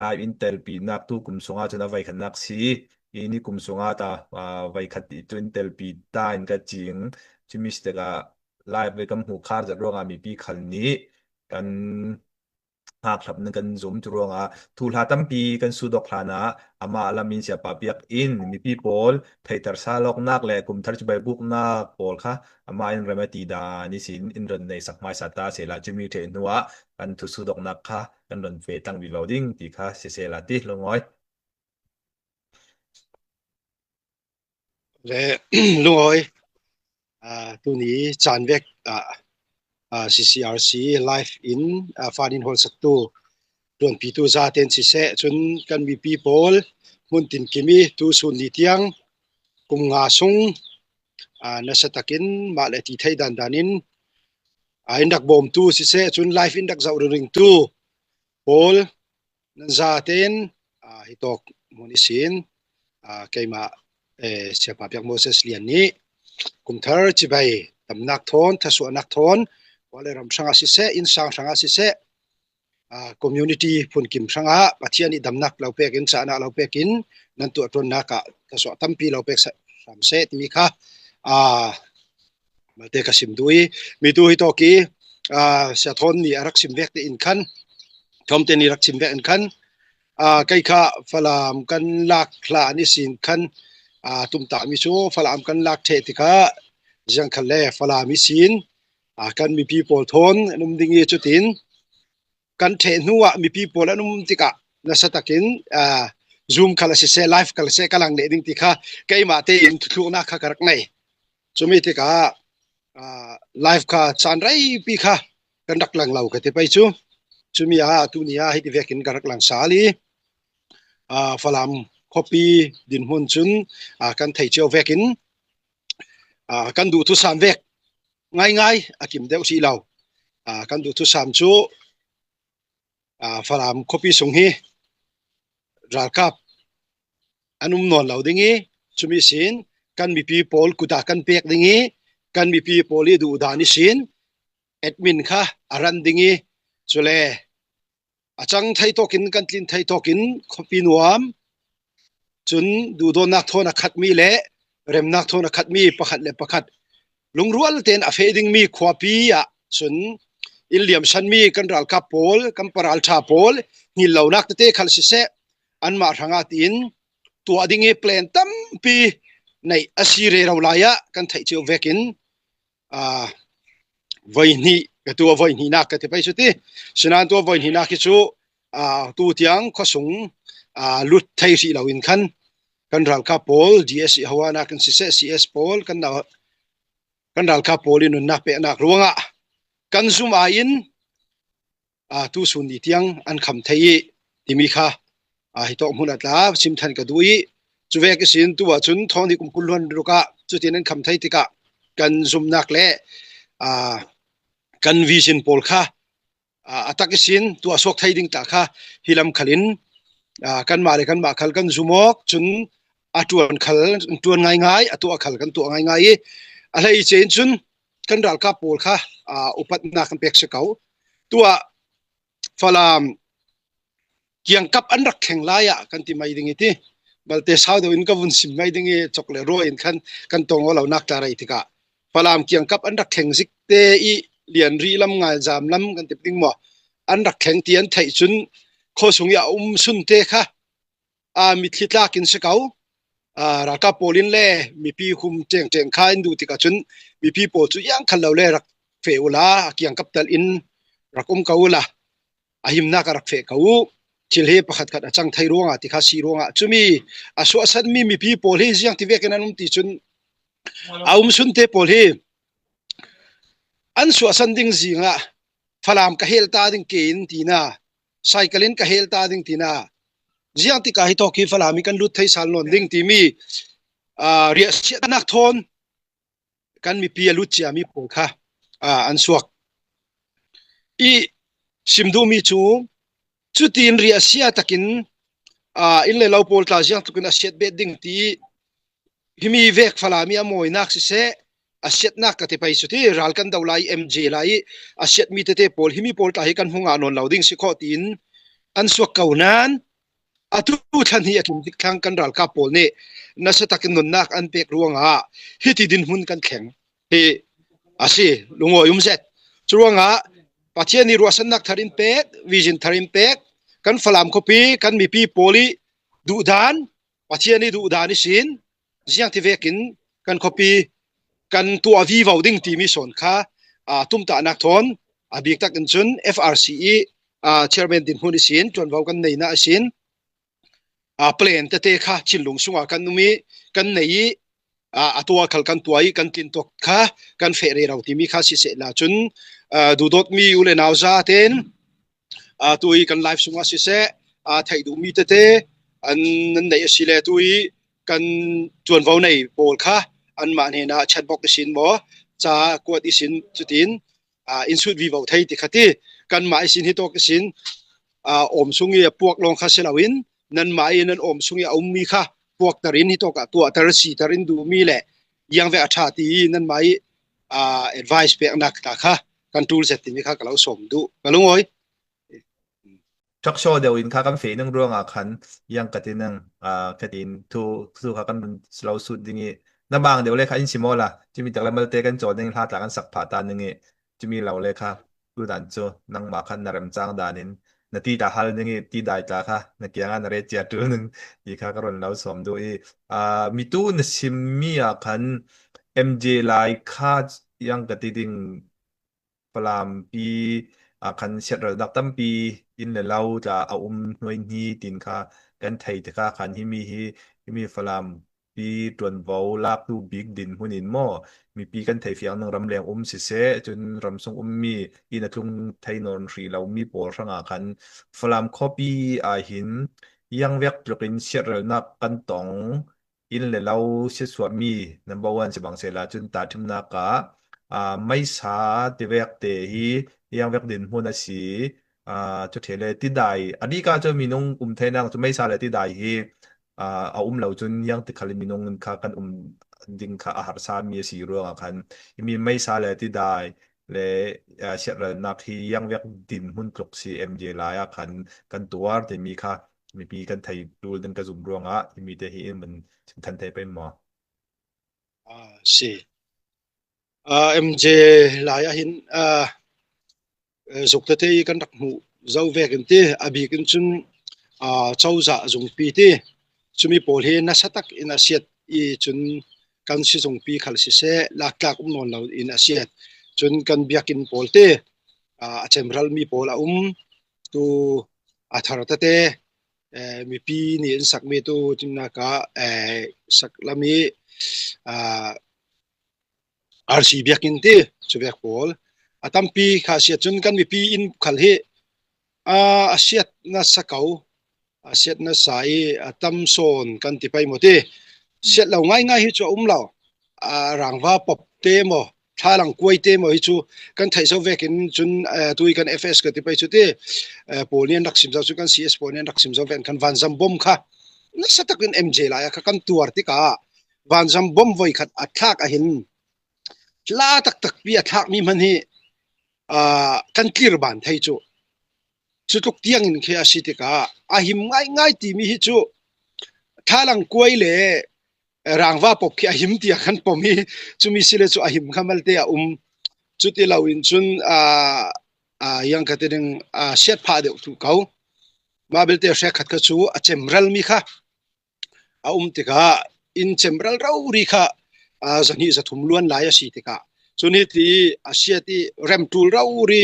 intel pi nak tu kum sunga chuna vai khanak si ini kum sunga ta vai khat tu intel pi ta in ka ching chimi stega live ve kam hu khar za ronga mi pi khalni kan hak thlap na kan zoom tu ronga thul ha tampi kan su dok hlana ama alamin sia pa piak in mi pi pol thaitar sa lok nak le kum thar bai buk na pol kha ama in remati da ni sin in ron nei sak mai sata se la chimi the nuwa kan thu su dok nak kha kan ron ve tang bi loading ti kha se la ti longoi le lungoi tu ni chan vek CCRC live in Fanin Hall Saktu tuan pitu za ten si se chun kan mi people mun tin kimi tu sun ni tiang kum nga sung na satakin ma le ti thai dan danin indak bom tu si se chun live indak zau ring tu pol nan za ten hitok munisin kaima siapa pihak Moses lian ni kum thar chi bai tamnak thon thasu anak thon wale ram sanga si se in sang sanga si se community phun kim sanga pathian i damnak lau pekin sa na lau pekin nan tu ton naka thasu tampi lau pek sam se mi kha malte kasim dui mi tu hi to ki sia thon ni arak sim vek te in khan thom te ni rak sim vek in khan kai kha falam kan lak khla ni sin khan tum ta mi chu falam kan lak the ti kha jang khale falami sin kan mi people thon num dingi chutin kan the nuwa mi people anum tika na satakin zoom khala se live khala se kalang le ding ti kha kai ma te in thu na kha karak nai chumi tika live kha chan rai pi kha kan dak lang lau ka te pai chu chumi tu nia hi ti vekin karak lang sali falam copy din hun chun kan thai cheu vekin kan du thu sam vek ngai akim deu si lau kan du thu sam chu falam copy sung hi ralkap anum non lau dingi chumi sin kan mi people kuda kan pek dingi kan mi people li du dani sin admin kha aran dingi chule achang thai tokin kan tlin thai tokin copy nuam chun du do nak thona khat mi le rem nak thona khat mi pakhat le pakhat lungrual ten a fading mi khwapi chun iliam san mi kan ral ka pol kan paral tha pol ni launak te khal si se an ma thanga tin tu adingi plan tam pi nei asire rawlaya kan thai cheu vekin voini ka tu voini na ka te pai chuti sinan tu voini na ki chu tu tiang khosung lut thai ri lawin khan kan ral ka pol DSE hawana kan si se CS pol kan na kan ral ka polin na pe nak ruanga kan zoom in tu sun ni tiang an kham thai timi kha hi to mun atla sim than ka dui chuwe ke sin tu wa chun thong ni kum kulhon ruka chutin an kham thai tika kan zoom nak le kan vision pol kha atak sin tu asok thai ding ta kha hilam khalin kan ma le kan ma khal kan zoomok chun atuan khal tuan ngai atu khal kan tu ngai alai chen chun kan ral ka pol kha upat na kan pek se kau tua falam kiang kap an rak kheng la ya kan ti mai ding iti balte sao do in ka bun sim mai ding e chokle ro in kan tong lo nak ta rai tika falam kiang kap an rak kheng zik te i lian ri lam ngal jam lam kan ti ding mo an rak kheng tian thai chun kho sung ya sun te kha mi thitla kin se kau raka polin le mi pi khum cheng kha in du tika chun mi pi po chu yang khalo le rak feula kiang kaptal in rakum kaula ahim na ka rak fe kau chilhe pakhat khat achang thai ronga ti kha si ronga chumi aso asan mi pi po le jiang ti veken anum ti chun sun te po le an su asan ding zinga falam ka hel ta ding ke in tina cyclein ka hel ta ding tina jiang ti ka hi to ki falami kan lut thai sal non ding ti mi ria sia nak thon kan mi pi lut chia mi po kha an suak i simdu mi chu tin ria sia takin in le lo pol ta jiang tu kan set bedding ti himi vek falami amoi nak si se aset nak ka te pai su ti ral kan daulai MJ lai aset mi te pol himi pol ta hi kan hunga non loading si kho tin an suak kaunan atu thani akim diklang kan ral ka pol ne na sa takin non nak an pek ruanga hiti din hun kan kheng he asi lungo yum set chuanga pathiani ruasan nak tharin pek vision tharin pek kan falam kopi kan mi pi poli du dan pathiani du dan sin jiang ti vekin kan kopi kan tua vi voting ti mi son kha tumta nak thon abik tak in chun FRCE chairman din hun sin chon vau kan nei na sin plan te te kha chinlung sunga kan numi kan nei atua khal kan tuai kan tin tok kha kan fe re rau ti mi kha si se la chun du dot mi ule naw za ten tui kan live sunga si se thai du mi te te an nei asile tui kan chuan vau nei pol kha an ma ne na chat box sin mo cha ko ti sin chutin in suit vi vau thai ti khati kan mai sin hi tok sin om sungi puak long kha selawin nan mai nan om sungi mi kha puak tarin hi to ka tua tar si tarin du mi le yang ve atha ti nan mai advice pe nak ta kha kan tool set ti mi kha ka lo som du kalungoi chak show de win kha kan fe nang ruanga khan yang katinang katin tu kha kan slow suit dingi na bang de le kha in simola chimi tak la mal te kan chon ning hla ta kan sak pha ta ningi chimi law le kha du dan cho nang ma khan naram chang danin na ti ta hal ningi ti dai ta kha na kyanga na re chia tu ning i kha karon law som du mi tu na simmi a khan MJ lai kha yang kating palam pi kanเสียระดับตั้มปีอินเราจะเอาหน่วยนี้ตินค่ะกันไทยแต่ค่ะคันที่มีฝรั่งปีตวนเว้าลากดูบิ๊กดินหุ่นอินหม้อมีปีกันไทยเฟียงนงรำแรงสิเสจนรำทรงมีอินทุงไทยนนทรีเรามีโปรสังอาคันฝรั่งคอปีหินยังเวกปลินเสียระนักกันตองอินเราเสียสวมีnumber 1สิบังเสลาจนตาทิมนากะไม่สาติเวกเตฮียังเวกดินหุ่นสิจุดเทเลติได้อันนี้ก็จะมีนงเทนังจะไม่สาเลยติได้ฮีเอาเราจนยังติดคลิมินงค่ากันดิงค่าอาหารสามีสีร่วงคันมีไม่สาเลยติได้และเชื่อนักที่ยังเวกดินหุ่นกลกสีMJลายคันกันตัวแต่มีค่ามีปีกันไทยดูดังกระจุมร่วงมีแต่ที่มันทันไทยเป็นหมอสิMJ หลายหินสุกเตยกันรักหูเจ้าเวกันที่อภิกันจุนเจ้าจะจงปีที่จุมีโปลเฮนัสตักอินาเซียตอีจุนกันสิจงปีขัลสิเสลักลักนอนเราอินาเซียตจุนกันเบียกินโปลเตเจมรัลมีโปลตูธารตเตมีปีนี่สักมีตูจิมนากะสักละมีRC เบียกินที่จุเบียกโปลตัมปีข้าเสียจนกันมีปีอินขัลเฮเสียนัสเกาเสียนัสไซตัมโซนกันที่ไปหมดที่เสียเราง่ายๆฮิจูเราร่างว่าปบเตมอท่าหลังกวยเตมอฮิจูกันไทยเซาเวกินจนตุยกัน FS กันที่ไปจุดที่โปเลียนรักสิมเซาจุกัน CS โปเลียนรักสิมเซาเวนกันวันซัมบอมค่ะนั่นสตักเป็น MJ ลายค่ะกันตัวที่กะวันซัมบอมไว้ขัดอัดทักเห็นลาตักปีอัดทักมีมันฮีกันคลีร์บานไทยจูสุดทุกเตียงอินเคอาสิติกาหิมง่ายๆตีมีฮิจูท่าหลังกวยเล่ร่างว่าปกหิมเตียกันปมีจูมีสิเลจูหิมขมัลเตียจุดที่เราอินจุนยังกระติงเสียดพาเดียวถูกเขามาเบลเตียเสียขัดกระจูเจมรัลมีค่ะติกาอินเจมรัลเรารีค่ะจะนี่จะทุ่มล้วนหลายสิติกาส่วนนี้ที่อาเซียที่เรมทูลเรารี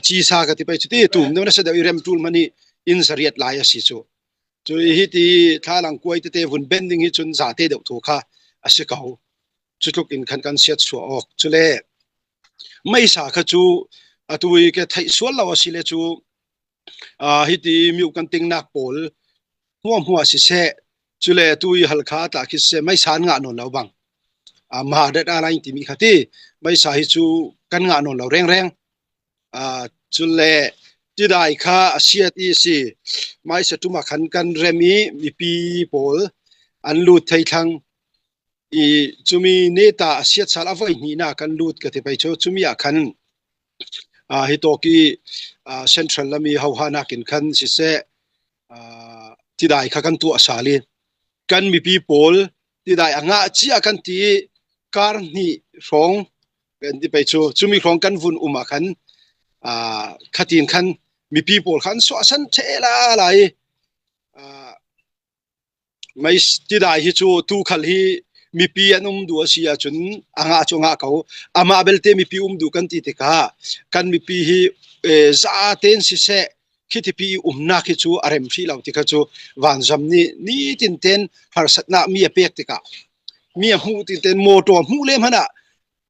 จีซากที่ไปจุดที่ทุ่มเนี่ยนะเสด็จเรมทูลมันนี่อินสเรียดหลายสิจูจุดที่ท่าหลังกวยที่เตวุ่นเบนดิ้งที่จุนจ่าเตเดวถูกค่ะอาเซียเขาจุดทุกอินขันกันเสียดสัวออกจุเล่ไม่สาขจูตัวอีกไทยส่วนเราสิเลจูที่มีกันติงนักโปลหัวสิเสจุเล่ตัวฮัลคาตาคิดเสไม่สานงานนนเราบังมาเด็ดอะไรที่มีขัดที่ไม่สาหิจูกันงานนนเราแรงจุเล่ที่ได้ค่ะเสียที่สิไม่สตุมาขันกันเรมีปีโปลอันลูดไทยทั้งจุมีเนตาเสียสารไว้นี่นะกันลูดกันที่ไปโชจุมีอาคันฮิโตกิเซ็นทรัลละมีเฮาฮานากินคันสิเส ที่ได้ค่ะกันตัวสาลีกันมีปีโปลที่ได้อ่างจีกันที่การนี่ร้องกันที่ไปชูมีร้องกันวุ่นมาคันขัดยินคันมีปีโปลคันสวสันเทลาอะไรไม่ที่ได้ที่ชูตูขัลฮีมีปีอันดูอาศัยจนอ่างจงเขาอามาเบลเตมีปีดูกันที่ติกากันมีปีฮีซาเตนสิเซคิดปีนักจูอารมณ์ฟีเราติกาจูวันจำนี่ตินเตนหาสัตนามีเปียกติกามีหูตินเตนโมโตหูเลมหนะ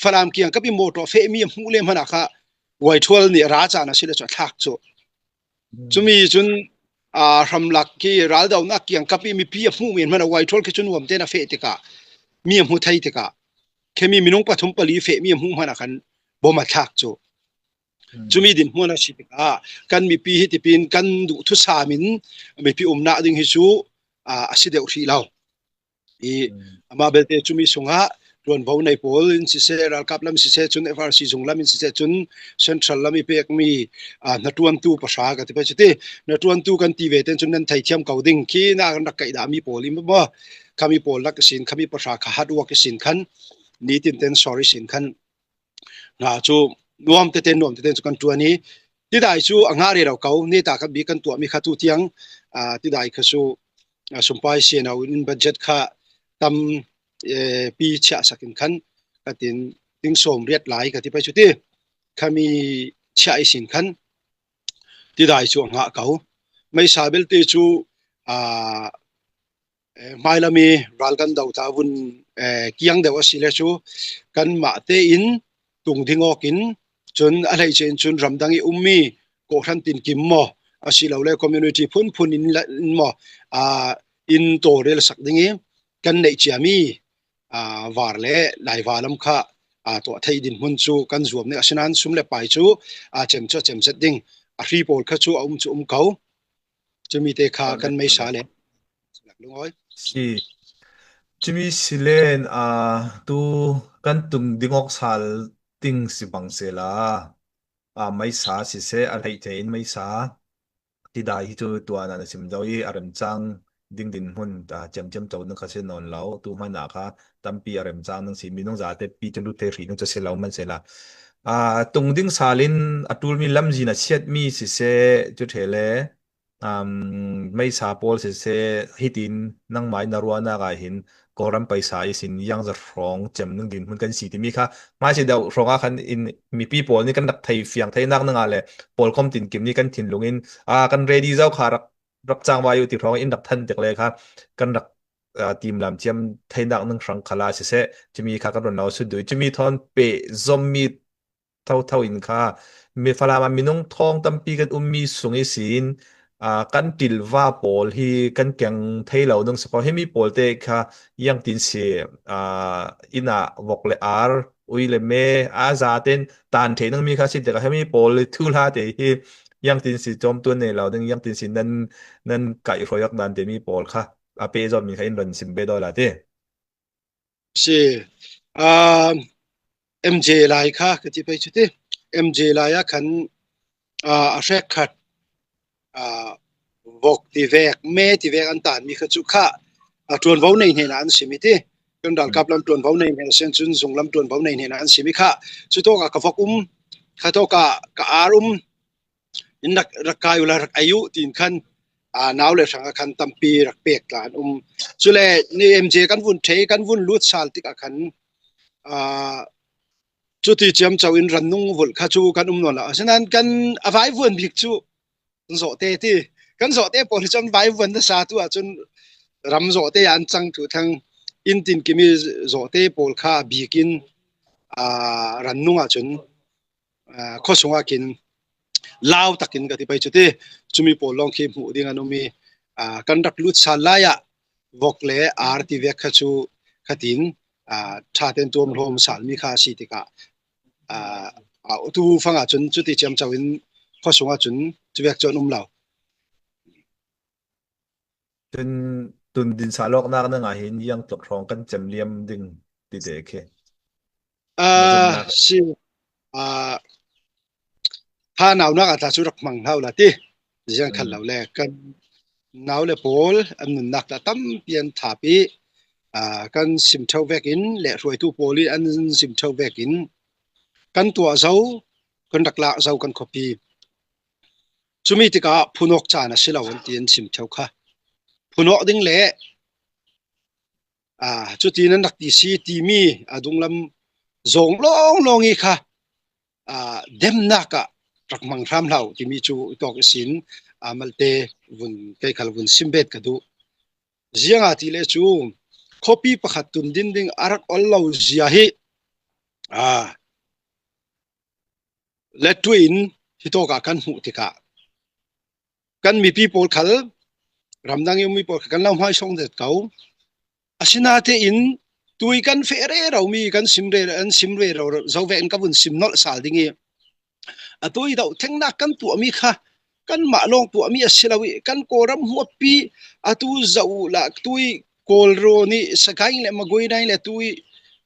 ฝรั่งเกียงกับมีโมโตเฟมีหูเลมหนะค่ะไวทัวร์นี่ราชานะสิเลจทักจูมีจุนรำลักที่รัลดาวนักเกียงกับมีปีหูมีมันไวทัวร์คือจุนวมเตนเฟติกามีหูไทยติกาแค่มีมินงปฐมปลีเฟมีหูมันกันบ่มาทักจูมีดินหัวนาชิติกากันมีปีฮิติปินกันดูทุสามินมีปีนาดึงฮิชูอาศิเดอุรีเรามาเบลเตจูมีสงะรวนบ่ในโพลอินสิเซรัลกับลำสิเซจุนเอฟอาร์ซีสงลำอินสิเซจุนเซ็นทรัลลำมีเปียกมีนัดวันตูภาษากันที่ไปจุดที่นัดวันตูกันที่เวทจุนนั้นไทยเทียมเก่าดิ่งขี้น่านักไก่ดามีโพลิมบ่คำมีโพลักสินคำมีภาษาขหัดวักสินขันนี้ตินเตนสอรี่สินขันน่าจูนวมเตนจุกันตัวนี้ที่ได้ชูอ่างาเรียเราเขาเนี่ยตากับบีกันตัวมีขัดตุเทียงที่ได้คือชูสมปายเสียเอาอินบัดเจ็ตค่ะตำปีเชสักินขันก็ตินติงสมเรียดหลายกับที่ไปชุดที่เขามีเชสินขันที่ได้ชูอ่างาเขาไม่ทราบเบลตีชูไม่ละมีรัลกันดาวตาวุนเกียงเดวสิเลชูกันมาเตอินตุงทิ้งอกินจนอะไรเช่นจนรำดังอีมีโกขันตินกิมมออาศิลาเลคอมมูนิตี้พุ่นอินมออินโตเรลสักดิ่งกันในเชียมีวาร์เล่ไลวาลัมค่ะตัวไทยดินหุ่นชูกันรวมในอาชนันสุมเลไปชูเจมเซตดิ่งรีโพลค่ะชูชูเขาจะมีเตคากันไม่สาเลลุงอ้อยสิจะมีสิเลนตูกันตุงดิงอกสัลติงสิบังเซลาไม่สาสิเซอะไรเจนไม่สาที่ได้ที่ตัวนั้นสิมเจ้าอีอารมณ์จังดิ่งดินหุ่นเจมเจ้านึกเขาเสนนแล้วตัวมันนะคะตั้มปีอารมณ์จังนึงสิมีน้องจ่าแต่ปีจนรู้เทรีนึงจะเสลามันเสละตุงดิ่งซาลินตูมีลำจีน่ะเชียดมีสิเซจุดเทเลไม่สาปอลเสฮิตินนั่งไม้นารวนาไกหินก็รำไปสายสินยังจะร้องจำนึงดินมันกันสีที่มีค่ะมาเสียดาวร้องอาคันอินมีปีปอลนี่กันดักไทยเฟียงไทยนักนั่งอะไรปอลคอมตินกิมนี่กันถิ่นลงอินกันเรดี้เจ้าขารับจ้างวายุติร้องอินดักทันจากเลยครับกันดักทีมลำเจียมไทยนักนั่งครั้งคลาเสจะมีค่ะกันรอนเราสุดด้วยจะมีทอนเปซอมมีเท่าอินค่ะมีฟลามันมีน้องทองตั้มปีกันมีสงไอสินกันติลว่าปอลที่กันแกงไทยเราดึงสปอร์ให้มีปอลเตะค่ะยังตินเสียอินาวอกเลอาร์อุยเลเมซาเตนตานเทนึงมีค่ะสิแต่ก็ให้มีปอลทุลาเตที่ยังตินสีจอมตัวในเราดึงยังตินสีนั้นไก่รอยักดันเตมีปอลค่ะเปจอมมีค่ะอินรันสิมเบดอลาเตสิMJ ไลค่ะก็ที่ไปชุดที่ MJ ไลคันเรคคัดบอกที่เวกเมที่เวกอันตานมีขจุขะตรวนเว้าในเห็นอันสิมิติกันดัลกับลำตรวนเว้าในเห็นเส้นจุนส่งลำตรวนเว้าในเห็นอันสิมิขะสุดโตกะฟกขะโตกะอารุมอินรักกายุลารักอายุตีนคันนาวเลยสังคันตัมปีรักเปกลานสุเลนี่ MJ กันวุ่นเทกันวุ่นลุดซาลติกะคันจุดที่เจียมเจ้าอินรันนุ่งวุ่นขจูกันนนละฉะนั้นกันอภัยวุ่นบิกจูโซเตที่กันโซเตปนจนไว้วันที่3ตัวจนรำโซเตอันจังถูทั้งอินตินกิมีโซเตปอลค่าบีกินรันนุ่งจนข้อสงกินลาวตักินก็ที่ไปจุดที่จุมีปอลลองเข้มหูดิ่งอันมีกันรักลุดซาลายะวกเลอาร์ที่เวกขจูขตินชาเตนตัวมรวมสารมีค่าสิติกะตูฟังจนจุดที่เจียมเจ้าอินข้อสงจนจะเวกจนเราจนตุนดินสาลอกนักนั่งเห็นยังตกร้องกันจำเลียมดึงติเด็กสิถ้าหนาวนักอาจจะสุรักมังเท่าละที่ยังขันเหล่าแรกกัน naw le pol an nun nak ta tam pian thapi kan sim thau vekin le roi tu poli an sim thau vekin kan tua zo kan dakla zo kan copy chumi tika phunok chana silawan tin sim thau kha phunok ding le chuti nan dak ti si ti mi adunglam zong long i kha dem naka rakmang ram lau ti mi chu tok sin malte vun kai khal vun simbet ka du zianga ti le chu copy pakhat tun din ding arak ol lo zia hi let twin hi to ka kan hu tika kan mi people khal ramdang yu mi por kan lam hai song det kau asina te in tui kan fere ro mi kan simre ro zo ven ka bun sim nol sal dingi atui dau thengna kan tu mi kha kan ma long tu mi asilawi kan koram huapi atu zau la tui kol ro ni sakai le magoi dai le tui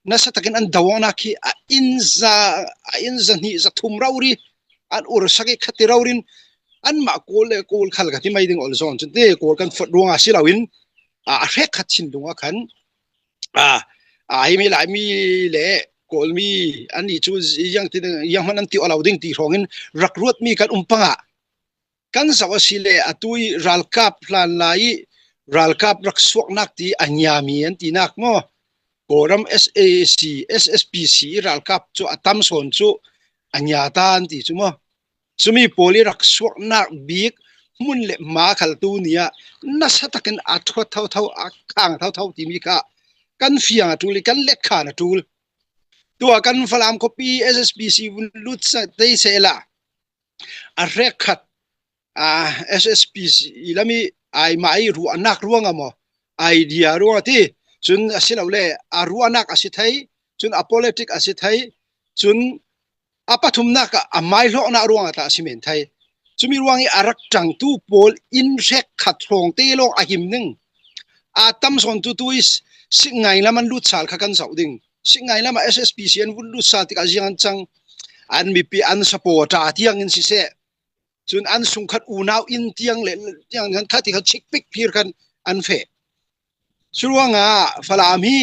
nasa takin an dawana ki inza ni za thum rauri an ur sake khati raurin an ma kol le kol khal ka ti mai ding ol zon chen te kol kan fot ruanga silawin rek khat chin dunga khan ai mi lai mi le kol mi ani chu yang ti yang man ti alaw ding ti rongin rakruat mi kan umpanga kan zawasi le atui ralkap plan lai ralkap rakswak nak ti anyami an ti nak mo koram SAC SSPC ralkap chu atam son chu anya tan ti chu mo sumi poli rakswak nak bik mun le ma khal tu nia nasataken athwa thau akhang thau ti mi ka kan fiang atul kan lekha na tul tua kan falam copy SSPC lut sa dei sela a rekhat SSPC ilami ai mai ru anak ruanga mo idea ruanga ti chun asilawle aru anak asithai chun apolitic asithai chun apathumna ka amai lo na ruanga ta simen thai chumi ruangi arak tang tu pol in rek khat rong te lo ahim ning atam son tu tuis singai laman lut sal kha kan sauding singai lama SSPC an vun lut sal tik ajian chang an mi pi an support ta tiang in si se chun an sung khat u naw in tiang le tiang kan khati kha chik pik phir kan an fe suruanga falami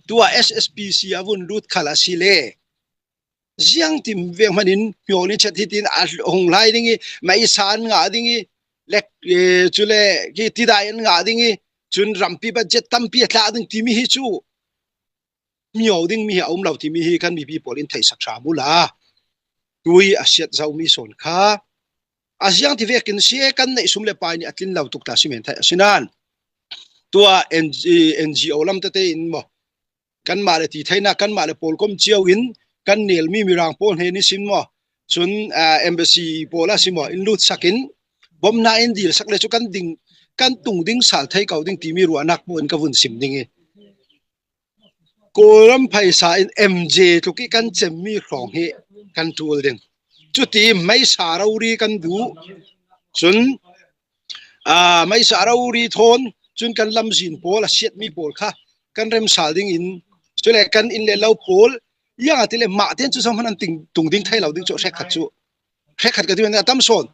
tua SSPC avun lut khala sile jiang tim veng manin pyoni chatitin ong lai dingi mai san nga dingi lek chule ki tidain nga dingi chun rampi budget tampi tla ding timi hi chu mio ding mi aum lau timi hi kan mi people in thai sakra mula tui asiat zau mi son kha ajiang ti vekin sie kan nei sumle pai ni atlin lau tuk ta simen thai asinan tua NGO lam te in mo kan ma le ti thaina kan ma le polkom chiao in kan nel mi mirang pol he ni sim mo chun embassy pola simo in lut sakin bom na in dir sak le chu kan ding kan tung ding sal thai kau ding ti mi ru anak mon ka vun sim ding e koram phaisa in MJ tu ki kan chem mi rong he kan tul ding chu ti mai sarauri kan du chun mai sarauri thon chun kan lamjin pola siat mi pol kha kan rem sal ding in chule kan in le lau pol yang atile ma ten chu som han ting tung ding thai lau ding chu rek khat ka ti na tam son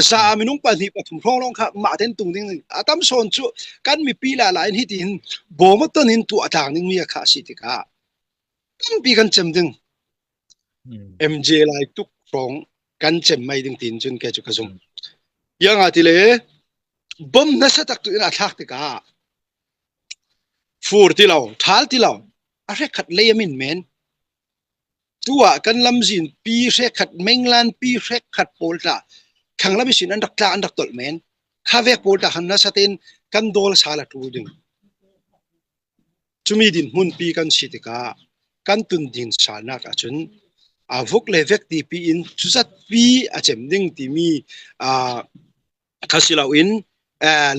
sa minung pa ni pathum long kha ma ten tung ding atam son chu kan mi pi la in hi tin bo ma ton in tu atang ning mi kha si ti ka kan pi kan chem ding MJ lai tuk rong kan chem mai ding tin chun ke chu ka zum yang atile bom na sa tak tu ina thak ti ka fur ti lau thal ti lau a rek khat le yamin men tua kan lamjin pi rek khat menglan pi rek khat polta khangla bi sin an dak tla an dak tol men kha vek polta hanna satin kan dol sala tu ding chumi din mun pi kan sitika kan tun din sana ka chun avuk le vek ti pi in chuzat pi a chem ding ti mi khasilaw in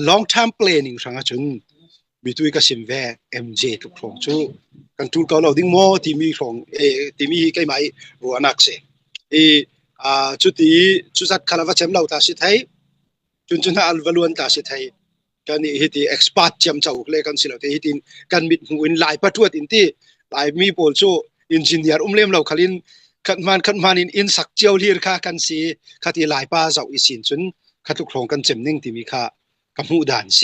long term planning ranga chun bitui ka simve MJ tu khong chu kan tul ka lo ding mo ti mi khong ti mi kai mai ro anak se chuti chuzat khalawa chem lau ta si thai chun al valuan ta si thai kan hi ti expert chem chau le kan silo te hi tin kan mit huin lai patuat in ti lai mi pol chu engineer umlem lau khalin khat man in sak chiao lir kha kan si khati lai pa zau isin chun khatuk khong kan chem ning ti mi kha กับหูด่านเส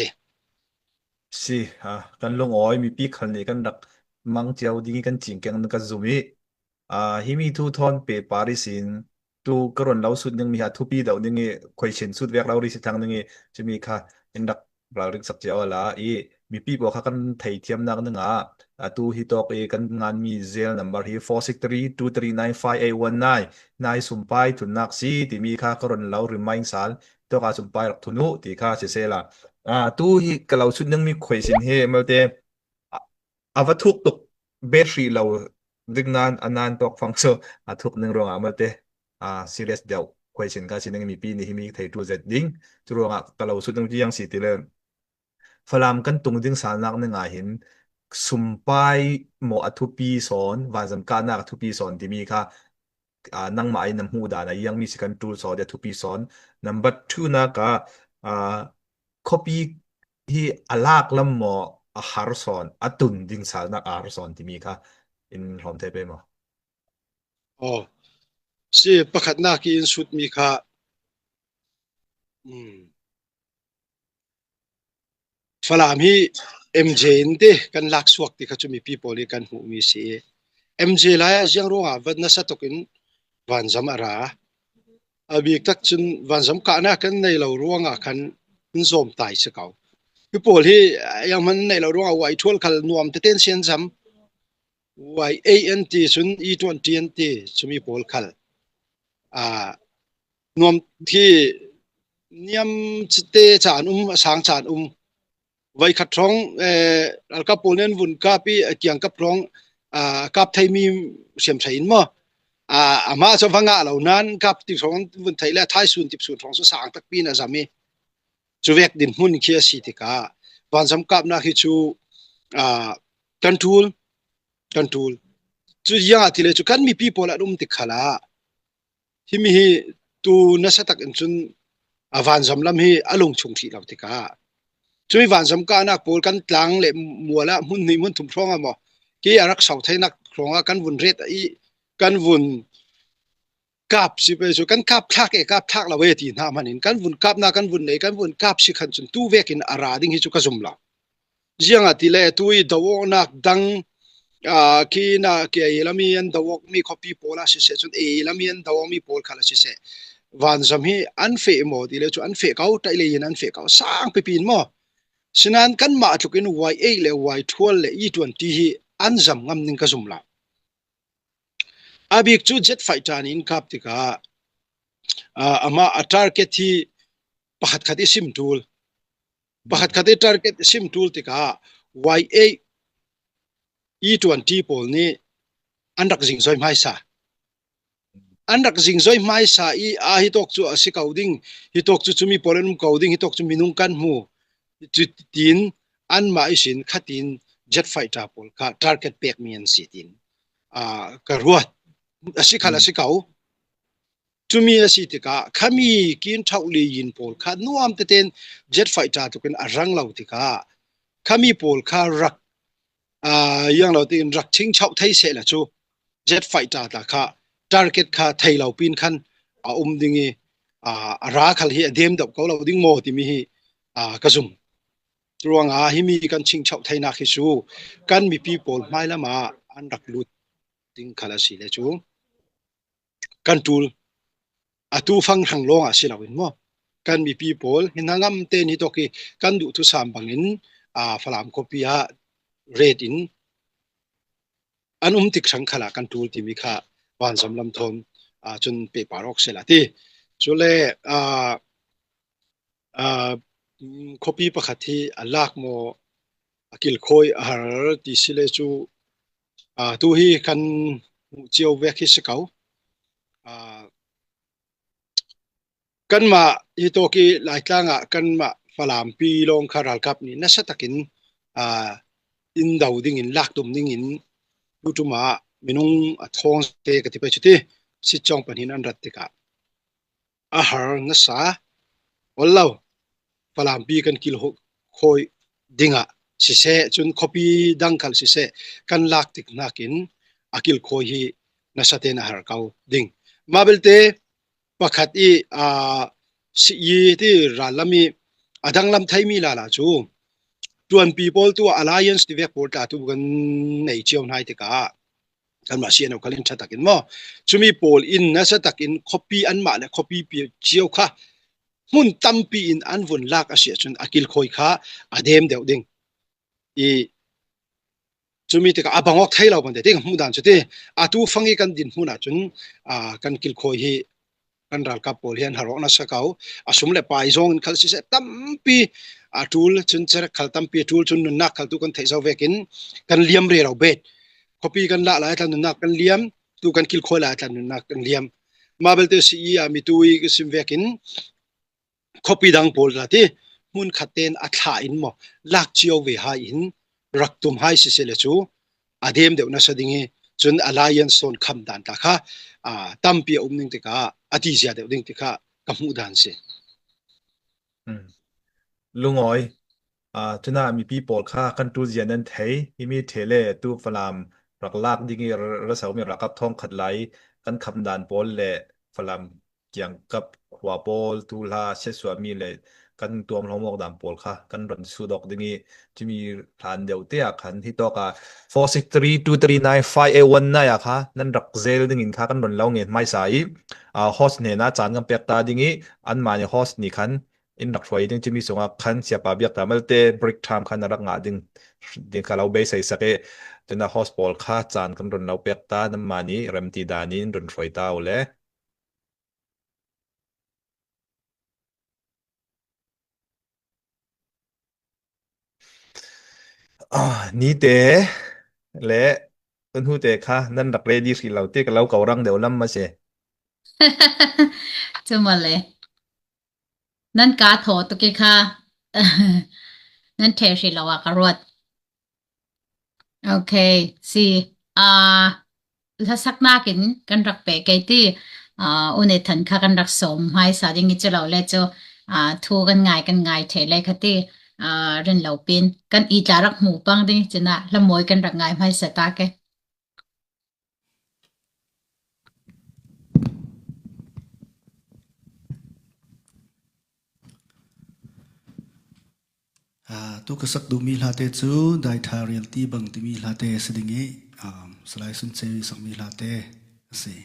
สิกันลงอ้อยมีปีคันนี้กันดักมังเจียวดิ้งกันจิงแกงกันซุมิฮิมีทุทอนเปปาริสินตูกรอนเราสุดยังมีหาทุปีเดานึงคอยเช่นสุดเวกเราริสิทางนึงจะมีค่ะอินดักบราริกสักเจ้าละมีปีบอกกันไทยเทียมนักนึงตูฮิตอกกันงานมีเซลนัมเบอร์ฮี463239581นายสุมไปทุนนักซีที่มีค่ะกรอนเราริมายสัลตัวกาสุมไปรักทุนุที่ค่ะเสละ tu hi kalau chut nang mi question he malte avathuk tuk battery lo dignan anan tok phangso athuk nang ronga malte serious dau question ka sinang mi pi ni himi thai tu z ding tu ronga kalau chut nang yang si tile falam kan tung ding sanak na nga hin sumpay mo athupi son wazam ka na athupi son dimi ka nang mai nam hu da na yang mi sikan tool so de athupi son number 2 na ka copy hi alak lam mo a harson atun ding sal na arson ti mi ka in hom te pe mo si pakhat na ki in sut mi kha falam hi mj inte kan lak suak ti kha chumi people kan hu mi si mj la ya jang ro wat na sa tokin van jam ara abi tak chun van jam ka na kan nei lo ruanga kan in zom tai se kau people hi yang man nei lo ruanga wai thol khal nuam te ten sian jam wai ant chun e20nt chumi pol khal nuam thi niam chte chan sang chan vai khat thong al ka polen vun ka pi kyang ka prong kap thai mi siam thain mo ama so wanga lo nan kap ti thong vun thai la thai sun tip sun thong so sang tak pi na zami chuwek din hun khia si ti ka wan sam kap na khi chu control chu ya ti le chu kan mi people adum ti khala himi hi tu na sa tak in chun awan jam lam hi alung chung thi law ti ka chui wan jam ka na pol kan tlang le muala mun ni mun thum thong amo ki arak sau thai nak thonga kan vun ret I kan vun kap si pe chu kan kap thak la we ti na manin kan vun kap na kan vun nei kan vun kap si khan chun tu vekin ara ding hi chu ka zum la jianga ti le tui dawo nak dang ki na ke elami an dawok mi copy pola si se chun elami an dawo mi pol khala si se wan jam hi an fe mo ti le chu an fe kau tai le yin an fe kau sang pe pin mo sinan kan ma thukin y8 le y12 le e20 hi an jam ngam ning ka zum la abik chu jet fighter in kap tika ama a target hi pakhat khati sim tool pakhat khati target sim tool tika y8 e20 pol ni andak jing zoi mai sa andak jing zoi mai sa I hi tok chu asi coding hi tok chu chumi polen coding hi tok chu minung kan mu tin an mai sin khatin jet fighter pol ka target pek mian sitin ka ruat asi khala si kau chumi asi tika khami kin thauli yin pol kha nuam te ten jet fighter to ken arang lau tika khami pol kha rak yang lo tin rak ching chau thai se la chu jet fighter ta kha target kha thai lau pin khan dingi ara khal hi adem dop ko lo ding mo ti mi hi ka zum ruanga himi kan ching chau thai na khi chu kan mi people mai lama an rak lut ting khala si le chu kan tul atu phang hang long si lawin mo kan mi people hinangam te ni to ki kan du thu sam bangin falam kopia red in anum tik sang khala kan tul ti mi kha wan sam lam thon chun pe parok sela ti chule copy pakhathi alak mo akil khoi har ti sile chu tu hi kan chiao vek hi sikau kan ma hi to ki lai tlanga kan ma falam pi long kharal kap ni na satakin in dau ding in lak dum ding in butuma minung thong te ka ti pe chuti si chong panin an rat tika har na sa wallau falam pi kan kil khoi dinga si se chun copy dangkal si se kan lak tik nakin akil khoi hi na sate na har kau ding mabelte pakhat I si yi ti ralami ดังลำไทยมีลาจูจวน people ตัว alliance ที่เวกโปรตาตุกันในเชียวนายติกากันมาเชียนเอาคลินชัตักินมั้งจุมีโพลอินนะชัตักิน copy อันมาเนี่ย copy ปีเชียวค่ะมุนตั้มปีอินอันวนลากอาเซียจนอากิลคอยค่ะอาเดมเดียวดิ่งจุมีติกาอาบังออกไทยเราบันเดดิ่งมุดานสุดที่อาตูฟังอีกันดินมุนาจนกันกิลคอยฮีกันรัลกับโพลเฮียนฮารอกนัสเขาสมเลปายซองคัลซิเซตั้มปีทูลจนเจอคัลตั้มปีทูลจนนุนักคัลตุกันเทเซาเวกินกันเลียมเรียเราเบ็ดcopy กันละหลายท่านนักกันเลี้ยมตูกันคิลคอยหลายท่านนักกันเลี้ยมมาเบลเตอร์ซีมีตุยก็สิมเวกิน copy ดังโพลละที่มุนขัดเตนอัฐาอินมั้งลักเจียวเวหาอินรักตุมไฮสิเซเลจูอาเดมเดี๋ยวน่าสดิ่งจน alliance ส่วนคำดันตาค่ะตั้มปีนิ่งติกาอธิเสียเดี๋ยวนิ่งติกากำมุดันเสียลุงอ้อยจน่ามีปีโปลค่ากันตูเจียนันไทยมีเทเลตูฟลามรักลากดิ่งรัสาวมีรักกับท้องขัดไหลกันคำดานโปลเลฟลามเกี่ยงกับหัวโปลตูลาเชสวามีเลกันตัวมลงมอกดามโปลค่ะกันรันสุดอกดิ่งจะมีฐานเดียวเตียกันที่ตอก4632395A1นะยะค่ะนั่นรักเซลดิ่งค่ะกันรันเล่าเงินไม่ใส่ฮอสเนี่ยนะจานกันเปียกตาดิ่งอันมาเนี่ยฮอสนี่คันอินดักช่วยดึงจะมีส่งคันเสียปาเบียกตามัลเตบริกไทม์คันรักงาดึงค่ะเราเบสใส่สักจนน่ะฮอสบอลค่าจานกันรนเราเปียกตาน้ำมานี้เริ่มตีดานี้รนช่วยตาเลยนี่เตะและต้นหูเตะค่ะนั่นรักเรดี้สิเราเตะกับเราเก่ารังเดี๋ยวล้ำมาเสียจะมาเลยนั่นกาโถตุกิค่ะนั่นเทสิเราอะกรวดโอเคสิถ้าสักนากินกันรักเปไกที่อุเนทันค่ะกันรักสมให้สาดิงิจะเราเล่จะทูกันง่ายเทเลยค่ะที่เรนเราเป็นกันอีจารักหมูปังดิจะน่ะละมวยกันรักง่ายให้สตาแกตุกสักดูมีลาเตจูได้ทาเรียลตีบังที่มีลาเตสดิ่งนี้สไลด์สุนเซวิสักมีลาเตสิ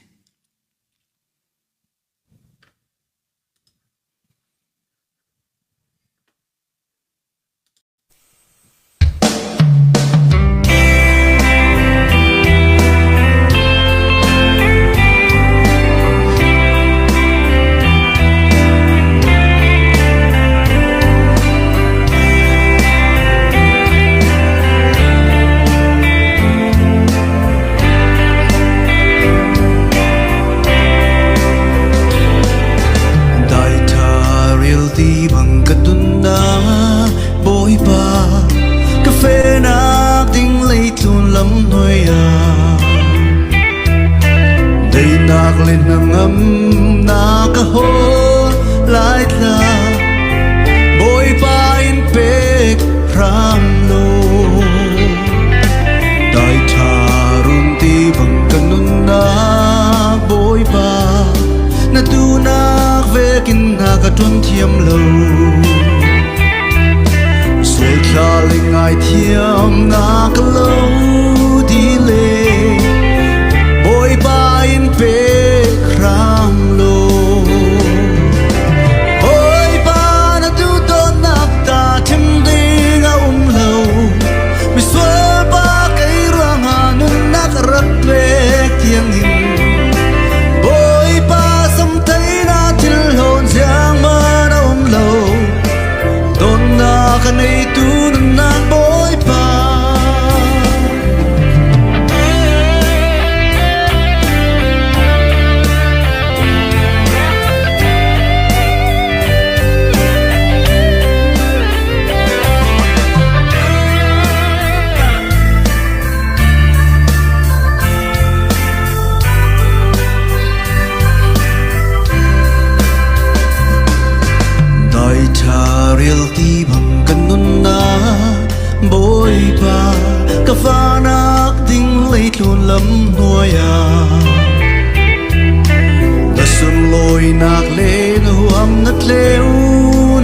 นักเลนหวมนัดเลว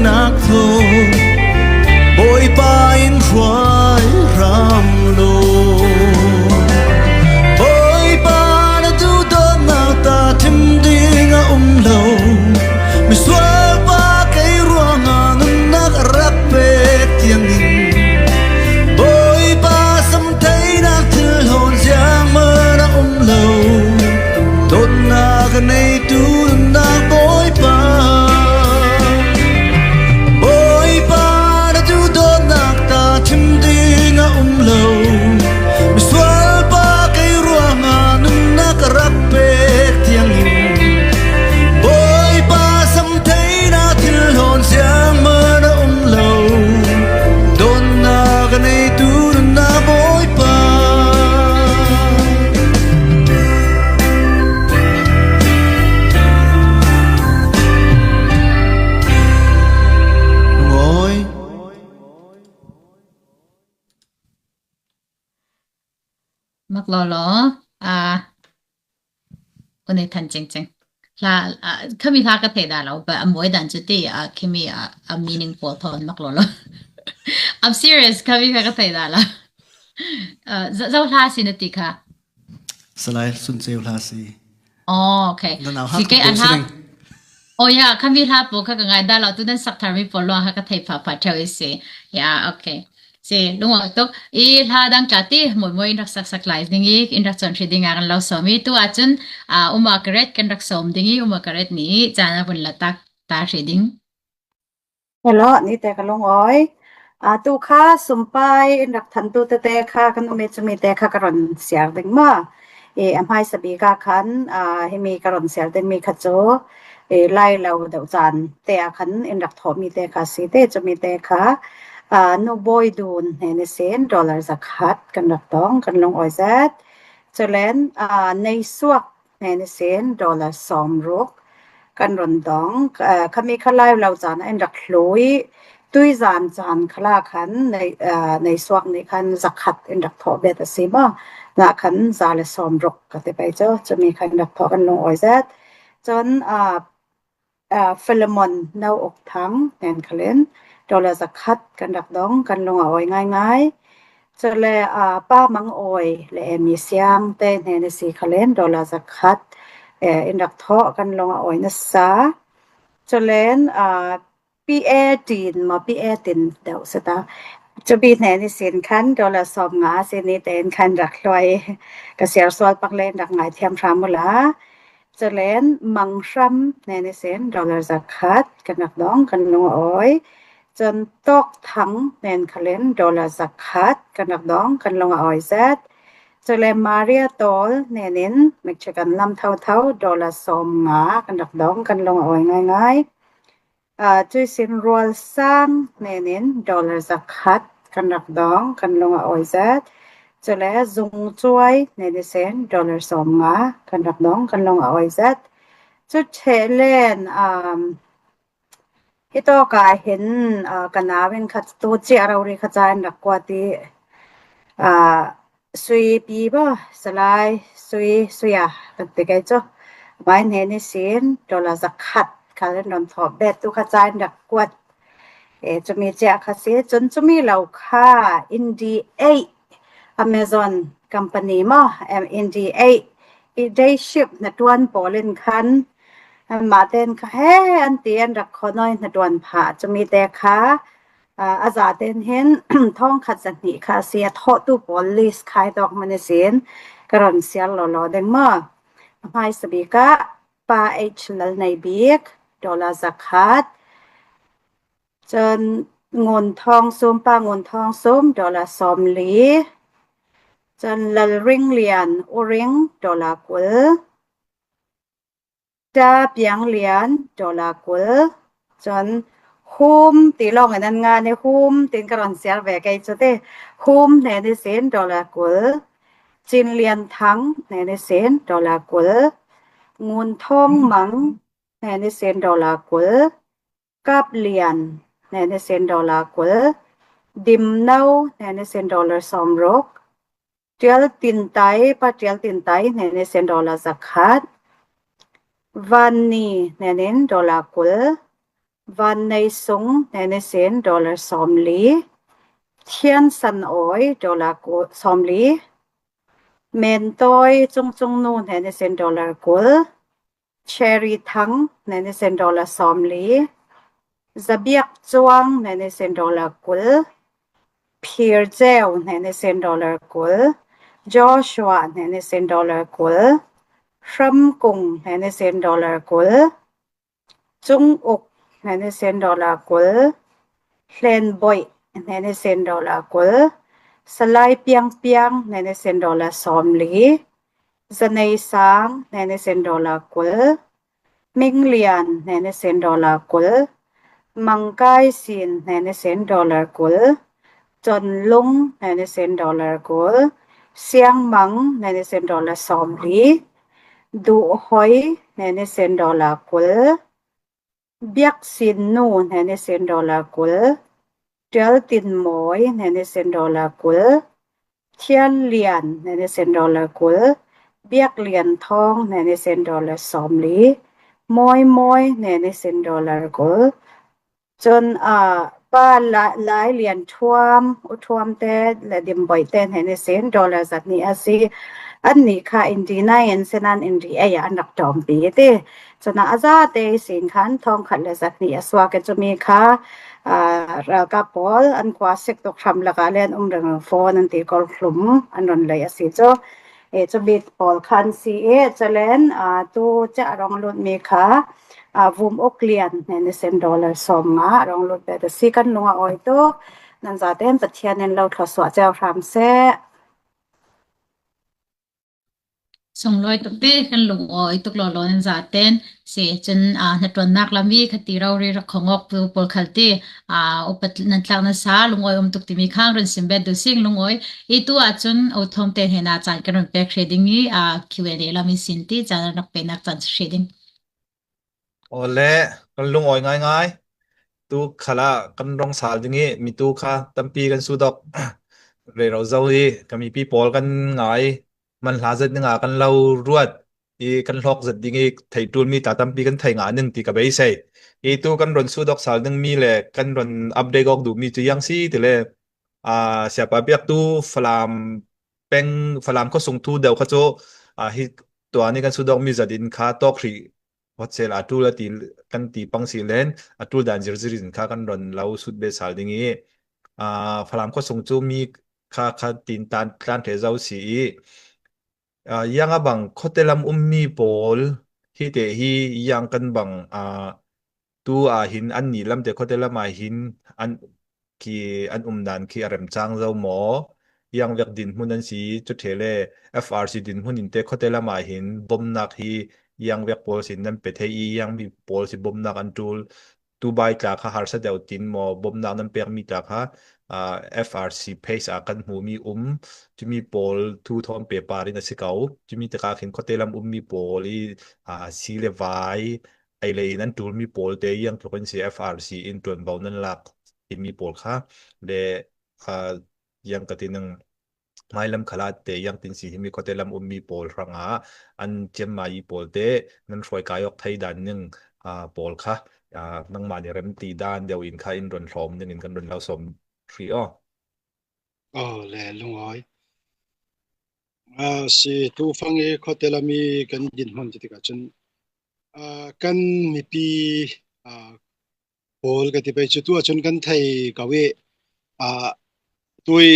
นักโท มักลอลอคนในทันจริงๆละถ้ามีทากระเทดาเราแบบมวยดันจุติคิมีmeaningful ทอนมักลอลอ I'm serious ถ้ามีทากระเทดาละเจ้าทาสินติค่ะสไลด์สุนเซลลาซีอ๋อโอเคสิเกอันฮะโอ้ยคันมีทาปกก็ง่ายได้เราตุนั้นสักทามีฟอลโลฮะก็เทพาเทวิสิโอเคสิลุงตกอีทาดังกะติมวยรักสักไลฟ์dingi introduction reading aran law somi tu achun umakaret kan rak som dingi umakaret ni jana bun latak ta reading hello ni te ka long oi tu kha sumpay rak than tu te kha kan me chumi te kha karon siar ding ma amhai sabi ka khan hemi karon siar den mi kha cho lai lo dau chan te khan in rak thomi te kha si te chumi te kha no boy dun ne sen dollar zakat kan rak tong kan long oi zat chalen nei suak ne sen dollar som rok kan ron dong khami khalai lo chan in rak hloi tui zan chan khala khan nei suak ni khan zakat in rak tho bet asima na khan zale som rok ka te pai cho chumi khan rak tho kan long oi zat chon Philemon nau ok thang nen khalen dollar zakat kan rak dong kan long oi ngai chole pa mang oi le mi siang te ne si khalen dollar zakat in rak tho kan long oi na sa cholen pa tin ma pa tin deu sataจะบีแหนสินคันดอลลาร์2งาสินี่เต็นคันรักลอยกะเสียสวดปักเล่นรักหงายเทียมพรามละจะเล่นมังชัมแหนสินดอลลาร์ซักคัดกันนักดองกันลงอ้อยจนตอกทั้งแหนคาเลนดอลลาร์ซักคัดกันนักดองกันลงอ้อยเซตจะเล่นมาเรียตอลแหนินมิกกันลำเท่าดอลลาร์2งากันนักดองกันลงอ้อยง่ายๆจุยสินรัวสร้างแหนินดอลลาร์ซักคัดkan rak dong kan longa oizat chole zung chuai ne de sen dollar som nga kan rak dong kan longa oizat chu thelen hito ka hin kanawin khat tu chi arauri khachain rakwati sui pi ba salai suya te kai cho mai ne ne sen dollar zakat kalen non tho bet tu khachain rakwatจะมีเจ้าคาเซจนจะมีเหล่าค่า NDA Amazon Company มา NDA ได้ชิปนดวนปอลินคันมาเต้นค่ะเฮ้อันเตียนรักขอน้อยนดวนผ่าจะมีแต่ค่ะอาจารย์เต้นเห็น ท่องขัดสันนิคาเซียทอตุปอลิสขายดอกมันเสียนกระรอนเสียหล่อๆเด้งมาหายสบิกะปาลในบีกดอลลาร์ซักคัดจนเงินทองส้มป้าเงินทองส้มดอลลาร์สอมลีจนลริงเลียนโอริงดอลลาร์กุลจาเปียงเลียนดอลลาร์กุลจนคุมตีลองอันนั้นงานในคุมตีนกระรอนเสียแหวกไอจุดเต้คุมในเซนดอลลาร์กุลจินเลียนทั้งในเซนดอลลาร์กุลเงินทองมังในเซนดอลลาร์กุลกับเลียนในเซนดอลลาร์กุลดิมเนาในเซนดอลลาร์สอมรกเจียลตินไตปะเจียลตินไตในเซนดอลลาร์ซักคัดวันนี้ในดอลลาร์กุลวันในสงในเซนดอลลาร์สอมลีเทียนสันโอยดอลลาร์กุลสอมลีเมนตอยจงนูในเซนดอลลาร์กุลเชอรี่ทั้งในเซนดอลลาร์สอมลีจะเบียกจวงในเซนดอลลาร์กุลพีร์เจลในเซนดอลลาร์กุลจอชัวในเซนดอลลาร์กุลฟรัมกุงในเซนดอลลาร์กุลจุงอุกในเซนดอลลาร์กุลเลนบอยในเซนดอลลาร์กุลสไลเปียงในเซนดอลลาร์สอมลีจะในสางในเซนดอลลาร์กุลมิงเลียนในเซนดอลลาร์กุลมังกายสินในเซนดอลลาร์กุลจนลุงในเซนดอลลาร์กุลเสียงมังในเซนดอลลาร์สอมลีดูหอยในเซนดอลลาร์กุลเบียกสินนูในเซนดอลลาร์กุลเจลตินหมอยในเซนดอลลาร์กุล เทียนเหรียญในเซนดอลลาร์กุลเบียกเหรียญทองในเซนดอลลาร์2ลีมอยในเซนดอลลาร์กุลจนป้าหลายเหรียญท่วมแต่และดิมบ่อยแต่ในเซนดอลลาร์สัตนี้อาซีอันนี้ค่ะอินดีนาเอ็นเซนันอินดีอันดักตอมปีเตจนอาซาเตสินคันทองขัดและสัตนี้สวาเกจะมีค่ะรากาปอลอันกว่าเซกตกทำละกาเล่นเรื่องโฟนอันตีกอลคลุมอันนั้นเลยสิจ้ะจะบิดปอลคันซีจะเล่นตูจะรองลุดมีค่ะวูมอกเลียนในเซนดอลลาร์2รองลุดแต่สิกันนัวออยโตนั่นจะเต้นปะเทียนในเราทศวรรษเจ้าทำเส200 ตุกเกันลงอ้อยตุกลอลอนซาเต้นเสจนนตวนนักลำวีคติเราเรียกของออกปอลคัลตีอุปนันทางนัสาลงอ้อยตุกติมีข้างรันสิมเบดดูซิงลงอ้อยอีตัวจนอุทอมเตเห็นอาจารย์กันเป็นเทรดดิ้งนี้Q&A ลามีสินติจานนักเป็นนักจันเทรดดิ้งโอเล่กันลงอ้อยง่ายๆตูขละกันรองสาลอย่างงี้มีตูค่ะตั้มปีกันสู้ดอกเลยเราเจ้าอีก็มีพี่ปอลกันง่ายมันหาจัดนึงกันเรารวดอีกันลอกจัดดิ่งอีไทยตูนมีตาตั้มปีกันไทยงานนึงที่กับไปใส่อีตูกันรอนสู้ดอกสาลนึงมีแหละกันรอนอัปเดตออกดูมีตัวอย่างซี่แต่เลยsiapa biak tu falam peng falam ko sung tu deu kha cho hi to ani kan sudok mi zadin kha tok ri hotsel atul ati kan ti pang si len atul dan zirzirin kha kan ron lau sud be sal dingi falam ko sung chu mi kha tin tan the zau si yang abang khotelam ummi pol hi te hi yang kan bang tu hin an ni lam te khotelam hin an ki an dan ki arem chang zau mo yang vek din hunan si chu thele FRC din hunin te khotela ma hin bomnak hi yang vek pol sin nan pe thei yang mi pol si bomnak an tul tu bai ka kha har sa deu tin mo bomnak nan pek mi ta kha FRC pace akan hu mi chumi pol tu thom pe parin asikau chumi ta ka khin khotelam mi pol i si le vai ai le nan tul mi pol te yang thokon si FRC in tun bau nan lakมีปอลค่ะและยังกะตินึงไม่ลำขลาดแต่ยังตินสีมีก็แต่ลำมีปอลรังอันเจมมาอีปอลเตนั้นช่วยกายออกไทยด้านนึงปอลค่ะนังมาเนี่ยเริ่มตีด้านเดียวอินค่ะอินรอนสมนึงอินกันรอนเราสมฟรีแลลุงอ้อยสิตูฟังก็แต่ละมีกันยินหอนจิตกะจนกันมีปีpol ka ti pai chu tu chun kan thai ka we tui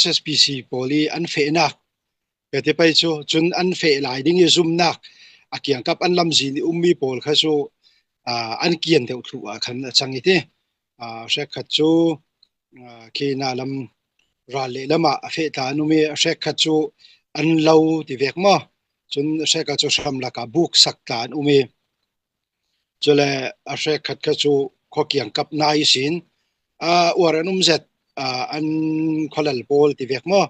SSPC poli an fe nak ka ti pai chu chun an fe lai ding zum nak akyang kap an lam ji ni ummi pol kha chu an kian deu thu khan changi te she khat chu ke na lam ra le lama fe ta nu me she khat chu an lo ti vek ma chun she ka chu sam la ka buk sak ta nu me chule a she khat ka chuข้อเกี่ยงกับนายสินอวรนุมเซตอันคอลลปอลที่เวกมอ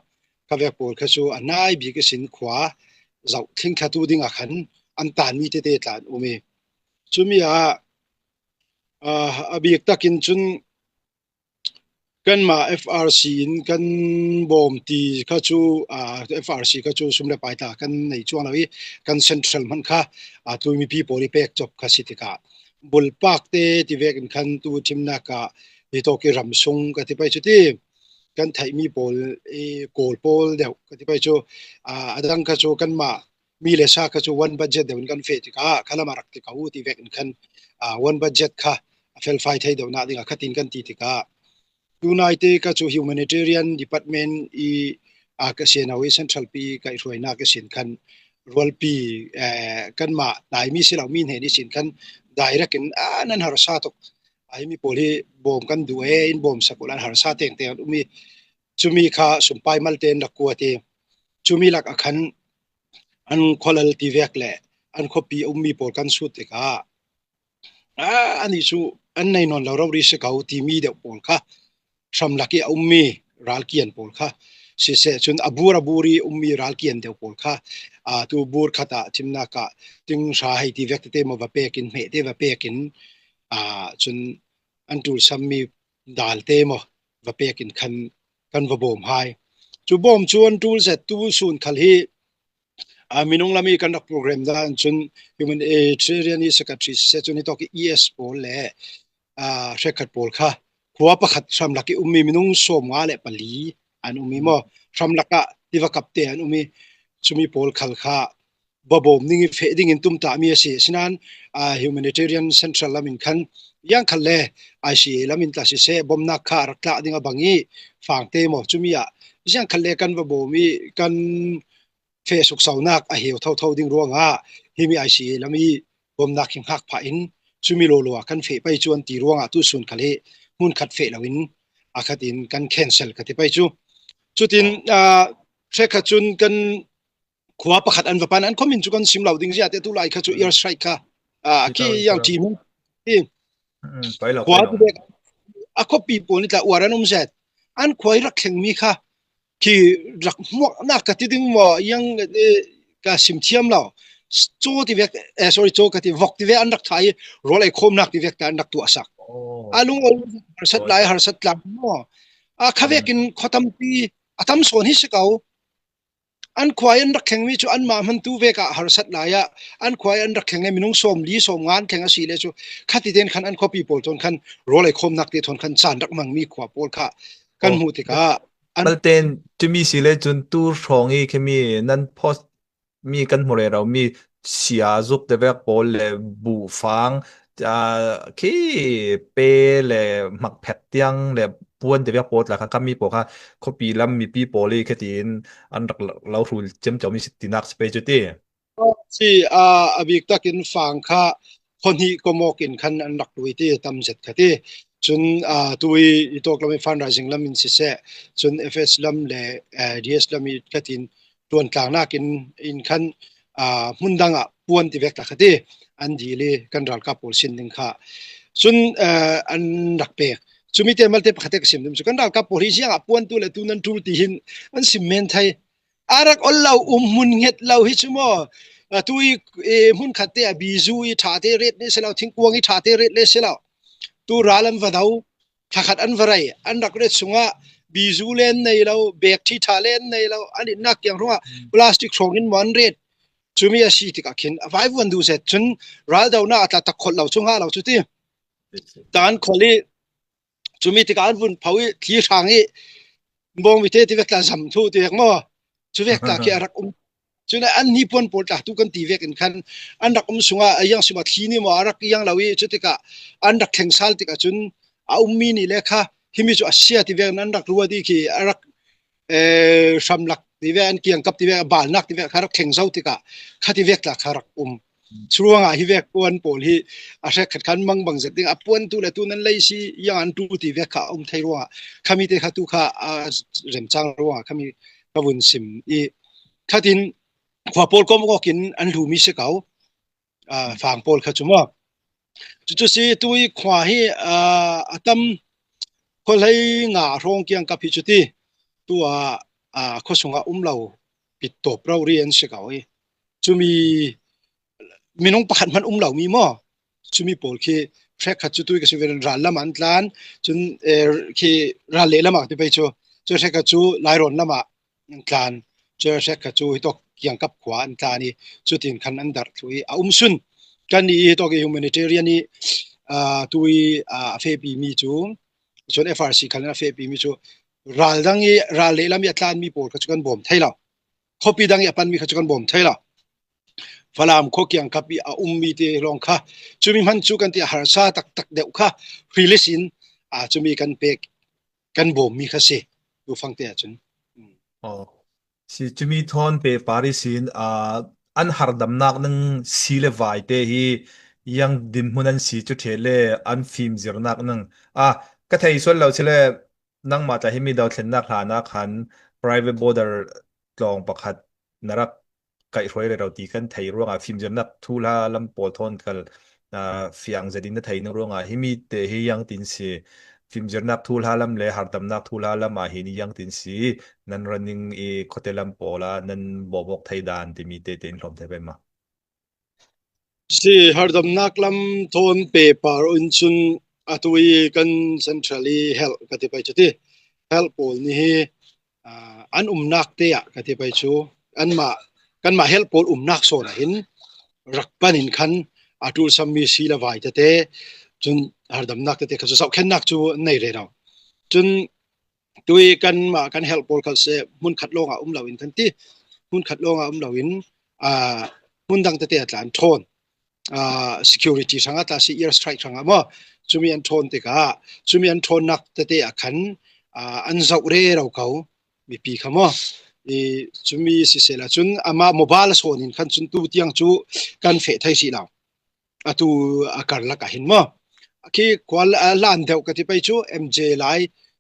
คาเวกปอลคือชูอันนายบีกสินขวาเจ้าทิ้งคาตูดิ่งขันอันตานมีเตตานอุเมชุมีบีกตะกินจุนกันมา FRC กันบอมตีก็ชูFRC ก็ชูสุมเลปายตากันในช่วงนี้กันเซ็นทรัลมันค่ะตัวมีพี่ปอลิเปกจบคสิติกาบุลปากเตที่เวกันคันตูทิมนากะที่โตกิรัมซงก็ที่ไปจุดที่กันไทยมีบอลโกลบอลเดียวก็ที่ไปจุดดังก็จุกันมามีเลซ่าก็จุวันบัดเจ็ตเดียวกันเฟติกาคลามารักติกาวูที่เวกันคันวันบัดเจ็ตค่ะเฟลไฟไทยเดียวน่าดิ่งขัดตินกันตีติกายูไนเต็ดก็จุ humanitarian department ก็เสียนเอาไว้เซ็นทรัลปีก็ช่วยน่าก็เสียนคันรวลปีกันมาหลายมีสิเรามีเห็นนี่สินคันได้รักกันนั่นหาราชาตกไอ้มีโพลีบอมกันดูอินบอมสักุลันหาราชาเต็งเต็งมีจุมีข้าสุมไปมัลเตนลักกัวเตจุมีลักขันอันคอลลตีเวกแหละอันคบีมีโพลกันสุดติกาอันนี้ชูอันในนนเราริสเขาที่มีเดียวโพลค่ะสำลักมีรัลเกียนโพลค่ะเสียจนอบูรีมีรัลเกียนเดียวโพลค่ะตัวบูร์ขตาทิมนักจึงสาเหตุเวกเตมาว่าเปกินเหตุว่าเปกินจนอันตูซัมมีดาลเตมาว่าเปกินคันว่าบ่มหาย chu bom chuan tool set tu sun khal hi minung lami kan rak program dan chun humanitarian secretary se chun to ki es pol le rekhat pol kha khwa pakhat samlaki ummi minung somnga le pali an ummi mo samlaka tiwakap te an ummi chumi pol khal kha babom ning fe ding in tumta mi se sinan humanitarian central lamin khan yang khalle ICA lamin tla se bomna kha rakla dinga bangi fangte mo chumia yang khalle kan babomi kan Facebook saunak a heu thau ding ruanga himi ICA lami bomna khing hak pha in chumi lo kan fe pai chuan ti ruanga tu sun khale mun khat fe lawin akhatin kan cancel khati pai chutin thekha chun kan khwa pakhat an vapan an komin chu kan simlau ding ja te tu lai kha chu air strike kha ki yang team ti pai lo khwa de a copy pon ta waranum set an khoi rak kheng mi kha ki rak mo na ka ti ding mo yang ka sim thiam lo chu ti vek sorry chu ka ti vok ti ve an rak thai rol ai khom nak ti vek ta an rak tu asak alung sat lai har sat lam mo khavekin khotam ti atam son hi sikau an khwai an rakheng mi chu an ma man tu ve ka har sat la ya an khwai an rakheng ne minung som li som ngan kheng a si le chu khati den khan an copy pol ton khan rol ai khom nak ti thon khan chan rak mang mi khwa pol kha kan hu ti ka balten chumi sile chun tu rongi khemi nan post mi kan hore raw mi sia zup de vek pol le bu fang ki pe le mak phet tiang le puan de vek pot la kha mi po kha copy lam mi pi poli khatin an rak lau rul chem chomi sitinak space ti si abik takin fang kha khonhi komokin khan an rak lui ti tam set khati chun tui itok lam fundraising lam in se chun FS lam le DS lam i khatin tuan tlang na kin in khan mundanga puan ti vek ta khati an dile kan ral ka pol sin ding kha chun an rak pe chumi te malte pakhate sim dum kan ral ka pol hi sia puan tu le tu nan tu ti hin an cement thai arak ollau mun nget lau hi chumo tui mun khate bizu I thate ret ne selau thingkuang I thate ret le selau tu ralam vadau thakhat an varai an rak ret sunga bizu len nei lau bek thi thalen nei lau ani nak yang ronga plastic songin mon ret chumi a si ti ka khin vai wan du set chun ral dau na ta ta khol lau chunga lau chu ti tan kholi chumi ti kan bun phawi thi thangi bong mi te ti vek la sam thu ti vek mo chu vek ta ki arak chuna an ni pon pol ta tu kan ti vek in khan an rak sunga yang sima thi ni mo arak yang lawi chu ti ka an rak theng sal ti ka chun a ummi ni lekha himi chu asia ti vek nan rak ruwa di ki arak samlak ti ve an kiang kap ti ve bal nak ti ve kharak kheng zau ti ka khati vek la kharak chuanga hi vek pon pol hi a se khat khan mang bang zeting a pon tu le tu nan lei si yang an tu ti vek kha thai ruwa khami te kha tu kha rem chang ruwa khami ka bun sim I khatin khwa pol kom ko kin an lu mi se kau fang pol kha chuma chu si tui khwa hi atam kholai nga rong kyang ka phi chuti tu khosunga umlo pit top raw rian se kau I chumi minung pakhat man umlo mi mo chumi pol khi track kha chu tui ka siven ral lam an tlan chun khi ral le lama ti pai chu track ka chu lairon lama tlan track ka chu hitok yang kap khwa an tani chutin khan andar thui sun kan ni to ge humanitarian ni tui FAP mi chu chon FRC khan FAP mi chu ral dang I ral le lam ya tlan mi por ka chu kan bom thaila copy dang ya pan mi ka chu kan bom thaila falam kho kyang kapi ummi te long kha chumi man chu kan ti har sa tak deu kha release in chumi kan pek kan bom mi kha se du phang te chun si chumi thon pe parisin an hardam nak nang sile vai te hi yang dim hunan si chu thele an film zirnak nang ka thai sol lo chele nang ma ta himi daw thlennak hlana khan private border tlong pakhat narak kai roi le rauti kan thai ronga film zirnak thula lam pol thon kal fiang zadin na thai nang ronga himi te hi yang tin si film zirnak thul halam le hardam nak thul halam hi ni yang tin si nan running khotelam pola nan bobok thai dan ti mi te ten hlom thai ma si hardam nak lam thon paper unchun atui kan centrally help kati pai chati help pol ni อันนักเตะกะที่ไปชูอันมากันมาเฮลปอลนักโซนะหินรักปันินคันอาตูซัมมีซีละไว้เตะจนหาดำนักเตะเขาจะสอบแค่นักจูในเรื่องจนตุยกันมากันเฮลปอลเขาเสมุนขัดลงเหล่าอินทันทีมุนขัดลงเหล่าอินมุนดังเตะอัตลันทนsecurity สังกัดสิ air strike สังกัดว่าจุมีอันทนเตะกะจุมีอันทนนักเตะขันอันเจ้าเร่เราเขามีปีคำว่าจุมีสิเสละจุนอามาโมบายโซนินขันจุนตูเตียงจูกันเฟไทยสิเราตูอาการละกันเห็นมั้ยคือควาลานเดียวกันที่ไปจู MJ ไล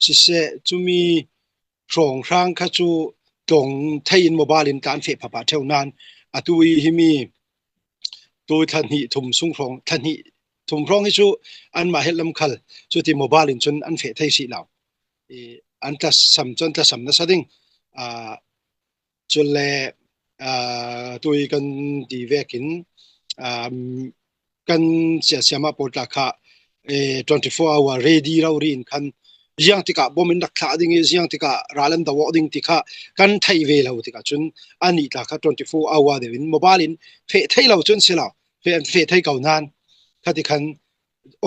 สิเสจุมีส่งทางข้าจูตรงไทยอินโมบายอินการเฟพปะเท่านั้นตูฮิมีตัวทันหิทุ่มสุ่งฟองทันหิทุ่มฟองให้จูอันมาเฮลลำคัลจูที่โมบายอินจนอันเฟไทยสิเราอันตัดสัมจนตัดสัมนัสดิ่งจุลเล่ตัวกันดีเวกินกันเสียมาปวดราคา24 hour ready เราเรียนคันยังติกะบ่มันดักขาดิ่งยังติกะราลันดาวดิ่งติกะกันไทยเวลาติกะจนอันนี้ราคา24 hour เดี๋ยวโมบายอินเฟไทยเราจนเสียเราเฟไทยเก่านานคันที่คัน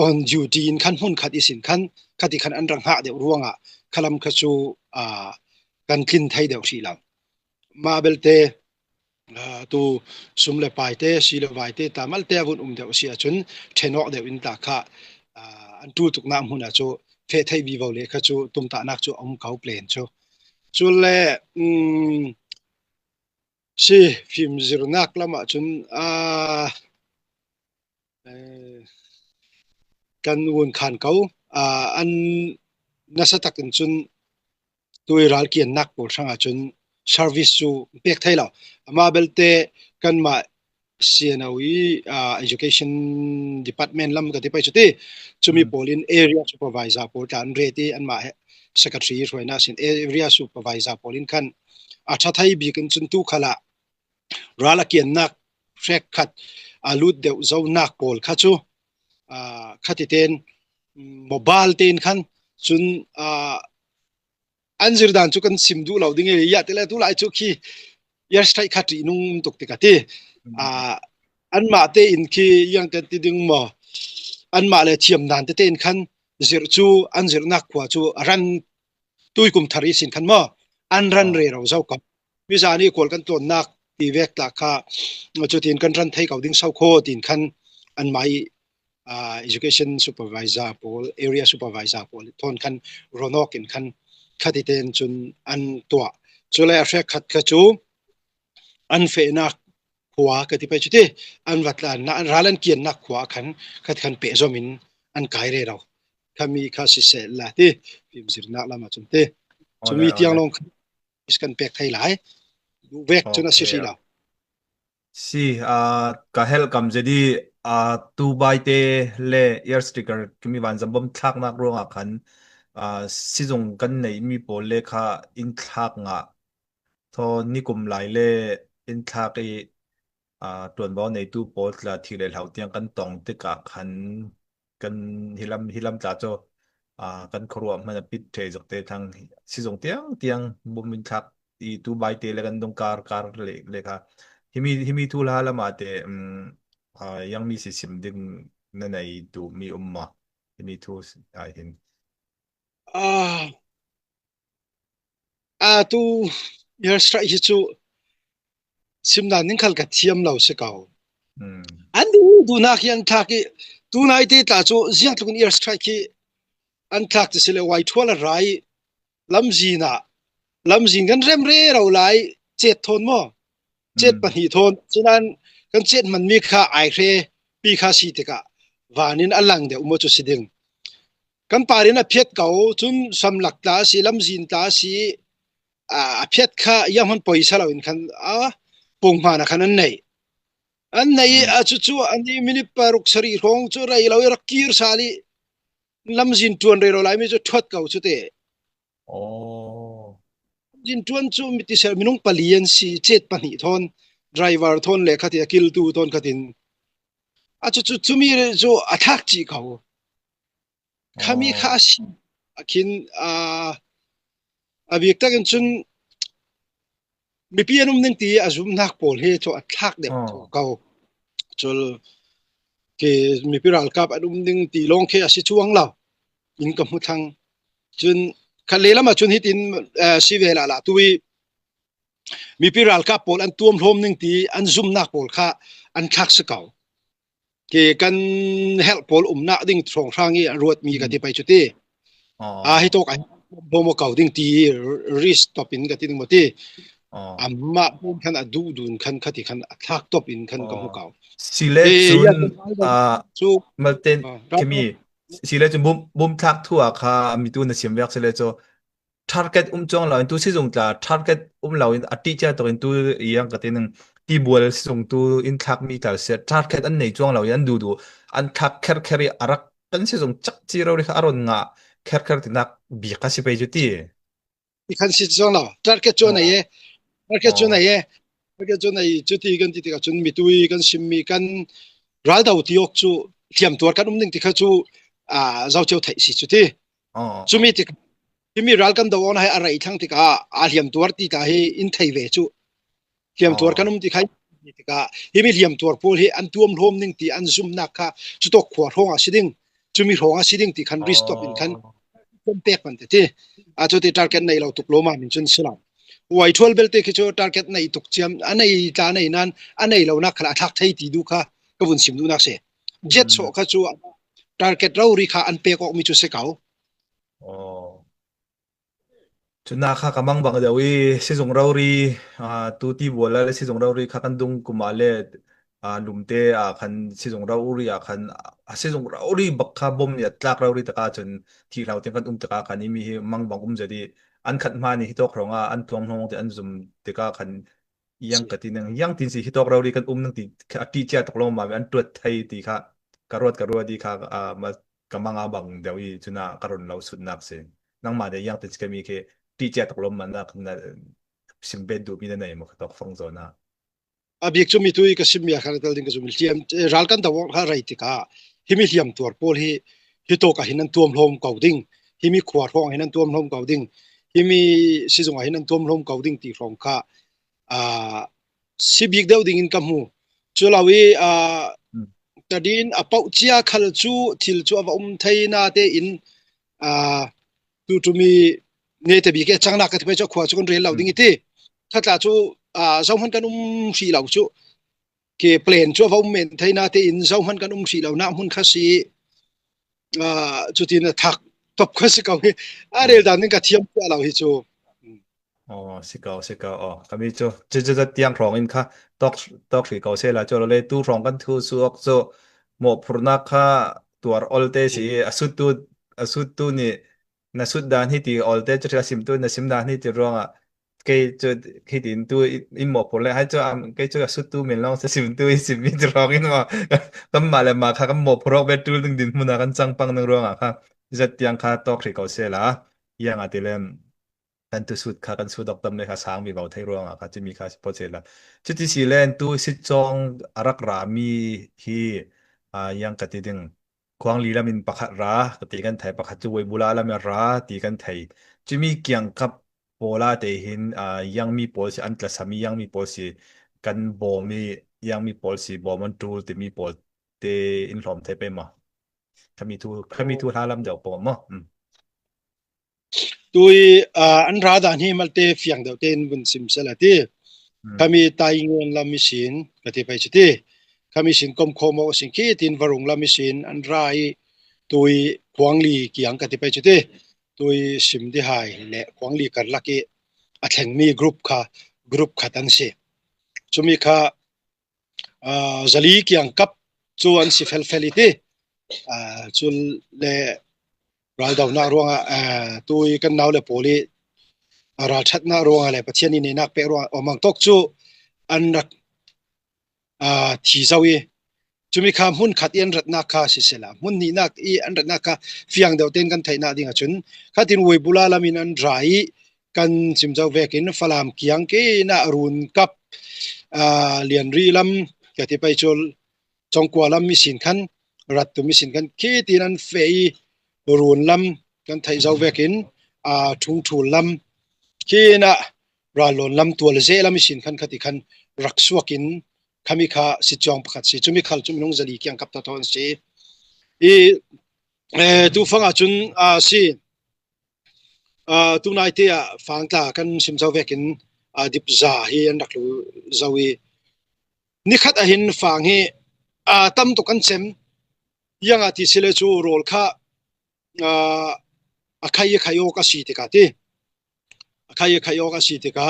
on duty คันหุ่นคันอีสินคันที่คันอันรังหะเดี๋ยวร่วงคลำขจูกันคลินไทยเดียวสิเรามาเบลเตตูสุมเลปายเตสิเลวายเตตามัลเตวุนเดียวเสียจนเทนอกเดียวอินตาค่ะอันตูตุกน้ำหุ่นจูเฟไทยบีวอลเลขจูตุมตานักจูอมเขาเปลี่ยนจูเลสิฟิมซิรนักละมาจนกันวนขันเขาอันนัสตักจนตัวรัลเกียนนักปวดช่างจน service จูเปียกไทยเรามาเบลเตกันมาเสียนาวีeducation department ลำกันที่ไปจุดที่จะมี Polin area supervisor ปวดการเรตีอันมา secretary ช่วยนะสิ area supervisor Polin กันอาชาไทยบีกันจนตุขละรัลเกียนนักเฟกขัดลุดเดียวเจ้านักปอลขัดจูขัดที่เต้นโมบายเต้นขันจนอันจิรดานจุกันซิมดูเราดิ่งเยอะแต่ละตัวหลายจุกี้ยัดใช้ขัดนุ่งตกติกาที่อันมาเตอินคียังกันติดึงมาอันมาเลยเทียมนานเต้นขันจิรจูอันจิรนักกว่าจูรันตุยกุมทาริสินขันมาอันรันเร่เราเจ้ากับวิจารณ์นี้คนกันตัวนักตีเวกตาค่ะจุดที่กันรันไทยเขาดิ่งเศร้าโคตินขันอันไม่education supervisor พอ area supervisor พอทนขันโรนอกินขันขัดเต้นจนอันตัวจุเลยอาเฟกขัดขจูอันเฟนักหัวก็ที่ไปจุดที่อันวัดลานรัลันเกียนนักหัวขันเปะจอมินอันไกลเร่เราขามีข้าศึกเสละที่พิมพ์สิรนักละมาจนที่จะมีเตียงลงสกันเปะไทยหลายดูเวกจนสิเราสิกะเฮลกัมเจดีตูบายเตเลเอร์สติกเกอร์คุมีวันจำบ่มทักนักร้องคันสิจงกันในมีโปเลค่ะอินทักงะทอนิกุมหลายเลอินทักตวนบ่ในตู้โปลละที่เลยเหล่าเตียงกันตองตึกะคันกันฮิลัมจาโจกันครัวมันปิดเทจกเตทางสิจงเตียงบ่มินทักตูบายเตเลกันตรงการเลยค่ะฮิมีทูลาละมาเตยังมีสิสิมดึงในตูมีมาฮิมีทูเห็นตูยาสไตรฮิจูซิมดานิงขัลกัดเทียมเราเสกเอาอันดูนักยันทักตูนายเตตาจูเสียงตุกยาสไตรคีอันทักจะเสลไว้ทั่วละไรลำจีกันเริ่มเร่เราไหล7 ทนมั้ง7 ปันหีทนฉะนั้นกัน7มันมีค่าไอเรปีค่าสีติกะวานินอันหลังเดี๋ยวอุโมจุสิดึงกันปารินะเพียดเก่าจุนสำลักตาสีลำจีนตาสีเพียดค่ายังมันปล่อยซะเราอินคันปงมานะคันนั้นอันไหนจู่อันนี้มินิปารุกสรีของจู่ไรเรารักกีร์สาลีลำจีนจวนเรเราไล่ไม่จู่ทวดเก่าจู่เตะจินจวนจู่มิติเสมินุงปลียนสี7 ปันหีทนไดรเวอร์ทนเลยขัดยากิลตูทนขัดินจู่มีจู่อัทักจีเขาขามีข้าสิคิน abiek ta kan chun mi pianum ning ti azum nak pol he to athak de to kau chol ke mi piral kap adum ding ti long khe asi chuang law in kam hu thang chun khalela ma chun hitin sivela la tui mi piral kap pol an tuam hlom ning ti an zum nak pol kha an thak se kau ke kan help pol na ding thong rangi ruat mi ka ti pai chuti hi to ka bomo kau ding ti risk topin ka ti ding moti amma bum khan adu dun khan khati khan thak topin khan kam hu kau sile chun malten kemi sile chun bum thak thua kha mi tu na sim yak sile cho target chong law tu si jong tla target law in ati cha to in tu yang ka tin ti bol si jong tu in thak mi tal se target an nei chong law yan du an thak kher kheri arak kan si jong chak chi ro ri aron nga kher tinak bi ka si pe ju ti khan si chong law target chon ai target chon ai target chon ai chu ti kan ti ka chun mi tu kan sim mi kan ral dau ti ok chu thiam tor kan ning ti kha chu zau cheu thai si chu ti chu mi ti mi ral kan daw on hai arai thang ti ka liam tor ti ka he in thai ve chu liam tor kanum ti khai ti ka mi liam tor pol he an tuam hlom ning ti an zum na kha chu tok khwa ronga siding chu mi ronga siding ti khan restop in khan pek man ti a chu ti target nei lo tuk lo ma min chun silam wai thol bel te ki chu target nei tuk chiam anei ta nei nan anei lo na khala thak thai ti du kha ka bun sim du nak se jet so kha chu target ro ri kha an pek ok mi chu se kau chuna kha kamang bang dawi si jong rauri tu ti bola le si jong rauri kha kan dung kumale lumte khan si jong rauri khan si jong rauri bakha bom ya tlak rauri taka chun thi lau te kan taka khan mi mang bang jadi an khat ma ni hitok ronga an thong hong te an zum te ka khan yang ka tin yang tin si hitok rauri kan nang ti ti cha tok ma an tuat thai ti kha karot di kha ma kamang bang dawi chuna karon lau sut nak se nang ma de yang te ka mi ke ti cha tok man na simbe du mi na nei mo tok phong zona abiek chu mi tu ka sim ya khar dal ding ka zum tiam ral kan daw kha rai ti ka himi liam tor pol hi to ka hinan tuam hlom kau ding himi khwar hong hinan tuam hlom kau ding himi si zonga hinan tuam hlom kau ding ti rong kha si big daw ding in kam hu chulawi tadin apau chia khal chu thil chu awa thaina te in tu mi ne te bi ke changna ka te cho khwa chu kon rel law ding ti tha chu zau han kan si law chu ke plan chu awa men thaina te in zau han kan si law na hun kha si chu tin thak top kha si ka arel dan ning ka thiam pa law hi chu si ka kami chu je tiang rong in kha tok ri ka se la chu le tu rong kan thu su ok chu mo phurna kha tuar olte si asut tu ni na sud dan hi ti olte chu sim tu na sim dan hi ti ronga ke chu hi tin tu in mo phur le hai chu ke chu asut tu men long sa sim tu sim mi rong in ma kam ma le ma kha kam mo phurok be tu ding din mun kan chang pang nang ronga kha je tiang kha tok ri ka se la yang atilem kan tu sud kha kan sud dok tam le kha sang mi bau thai ronga kha chi mi kha po che la chu ti si len tu si chong arak ra mi hi yang ka ti ding kwang li lamin pakhat ra ti kan thai pakhat chu wei bula lam ra ti kan thai chimi kyang kap pola te hin yang mi pol si an tla sami yang mi pol si kan bo mi yang mi pol si bo man tu te mi pol te in hlom the pe ma khami tu halam deu po ma tui an ra dan hi malte fiang deu ten bun sim sala ti kami tai ngon lam misin ka ti pai chiti kami sin kom khomo sin ki tin warung lam misin an rai tui kwangli kiang ka ti pai chiti tui sim di hai le kwangli kar laki a thleng mi group kha tan se chumi kha zali kiang kap chuan si felfeliti chul le ral daw na ronga tui kan naw le poli ra that na ronga le pathiani ne nak pe ro omang tok chu an rat thi zawi chumi kha mun khat en rat na kha si sela mun ni nak I an rat na kha fiang deu ten kan thaina dinga chun khatin wei bula lamin an rai kan chimjaw vekin falam kiang ke na run kap lian ri lam ka ti pai chol chongkwa lam mi sin khan rat tu mi sin khan ke tin an fei run lam kan thai zaw vekin thung thul lam คีนะราลอนลำตัวเลเซลำมิสินคันคติคันรักสวกินคามิคาสิจองประคัดสิจุมิคัลจุมินงจะลีเกียงกับตาทอนสิตูฟังอาจุนสิตูนายเตียฟังตากันสิมเจ้าเวกินดิบซาฮีอันรักลูซาวีนี่ขัดหินฟังฮีตั้มตุกันเซมยังอาทิเสเลจูโรลค่ะใครโยกสิติกาตีใครโยกสิติกา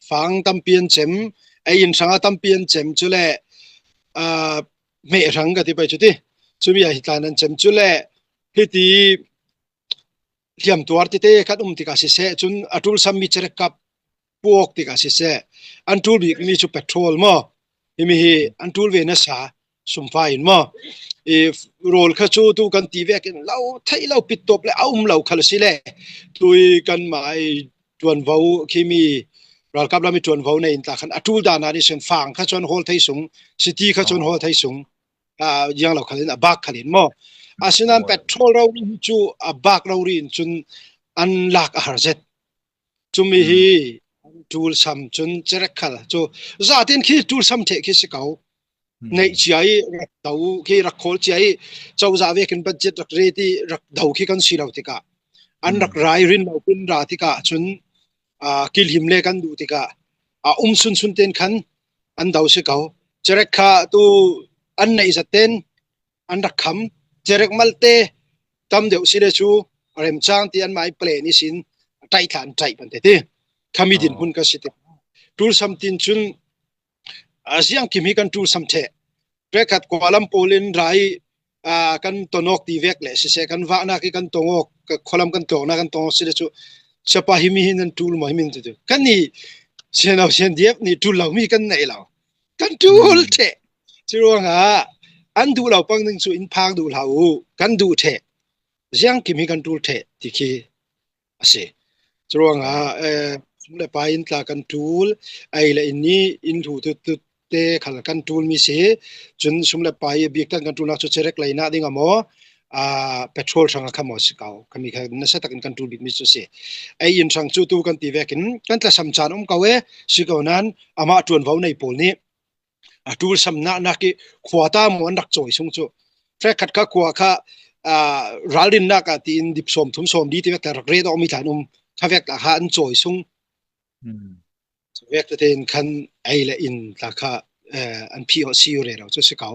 ฟังตั้มเปลี่ยนเซมไอ้ยินสังตั้มเปลี่ยนเซมจุเล่เมรังกันที่ไปจุดที่จุมีอะไรต่างนั้นเซมจุเล่ที่ที่เทียมตัวที่เตะขัดติกาสิเสจุนอัตุลซัมมิเชรกับพวกติกาสิเสอันทูลบีมีจุดเปโตรลมั้งมีอันทูลเวนัสาสมไฟน์มั้งโรลข้าชูตูกันตีเวกินเราไทยเราปิดตบเลยเอาเราขลุ่ยเลยตุยกันมาจวนวาวเคมีเรากับเราไม่จวนวาวในอินตาขันอัตุลดานาดิเซนฟังข้าชนโฮลไทยสูงซิตี้ข้าชนโฮลไทยสูงยังเราขลินบักขลินมั้งอาศัยนั้นเปโตรเราจูบักเราเรียนจนอันลักอาหารเสร็จจุมีฮีทูลซัมจนเจริญขัลจูจะอาทิตย์ขี้ทูลซัมเทคิสเกาในใจรักดาวขี้รักโคลใจเจ้าจะเวกินบัดเจ็ตรักเรตีรักดาวขี้กันสิเราติกาอันรักไรรินเราเป็นราติกาจนกิลหิมเลกันดูติกาสุนเต็นขันอันดาวสิเกาเจริญข้าตูอันไหนจะเต็นอันรักคำเจริญมัลเตตามเดียวสิเลจูเริ่มจ้างที่อันไม่เปลี่ยนนิสินใจฐานใจปันเตติขมิดินหุ่นก็สิเตทูลซัมตินจุนเสียงคิมฮิกันทูลซัมเทเปรคัดกวาลัมโปลินไรกันตนกตีเวกเลยสิเสกันว่านักกันตงอกคอลัมกันตงนักกันตงสิเลจูสปาฮิมิหินันทูลมาฮิมินตุดูกันนี่เชนเอาเชนเดียบนี่ทูลเรามีกันไหนเรากันทูลเทจิรวงอันดูเราปังหนึ่งสุอินพางดูเรากันดูเทเสียงคิมฮิกันทูลเทที่คีสิจรวงสมเด็จไปอินตากันทูลไอ้ละอินนี้อินถูตุเตขัลกันทูลมีเสียจนสมเด็จไปบีกกันทูลนักจุดเจริญเลยนะดิ่งอ่ะมั้งเปโตรสังขมอสเกาคำนี้คือนั่นสัตกันทูลบิดมิสุเสียไอ้ยินสังจุตูกันตีเวกินกันแต่สัมจานเกาเวสิเกานั้นอามาจวนเขาในปูนี้ทูลสัมนานักขวาตามวันรักจ่อยสงจุแฟขัดข้าขวาข้ารัลดินนักตีนดิบสมทุ่มสมดีที่เวกแต่รักเรดอมีฐานข้าเวกแต่หาอันจ่อยสงเวกแต่เห็นคันไอ้ละอินราคาอันพีโอซีอยู่เลยเราจะสิเกา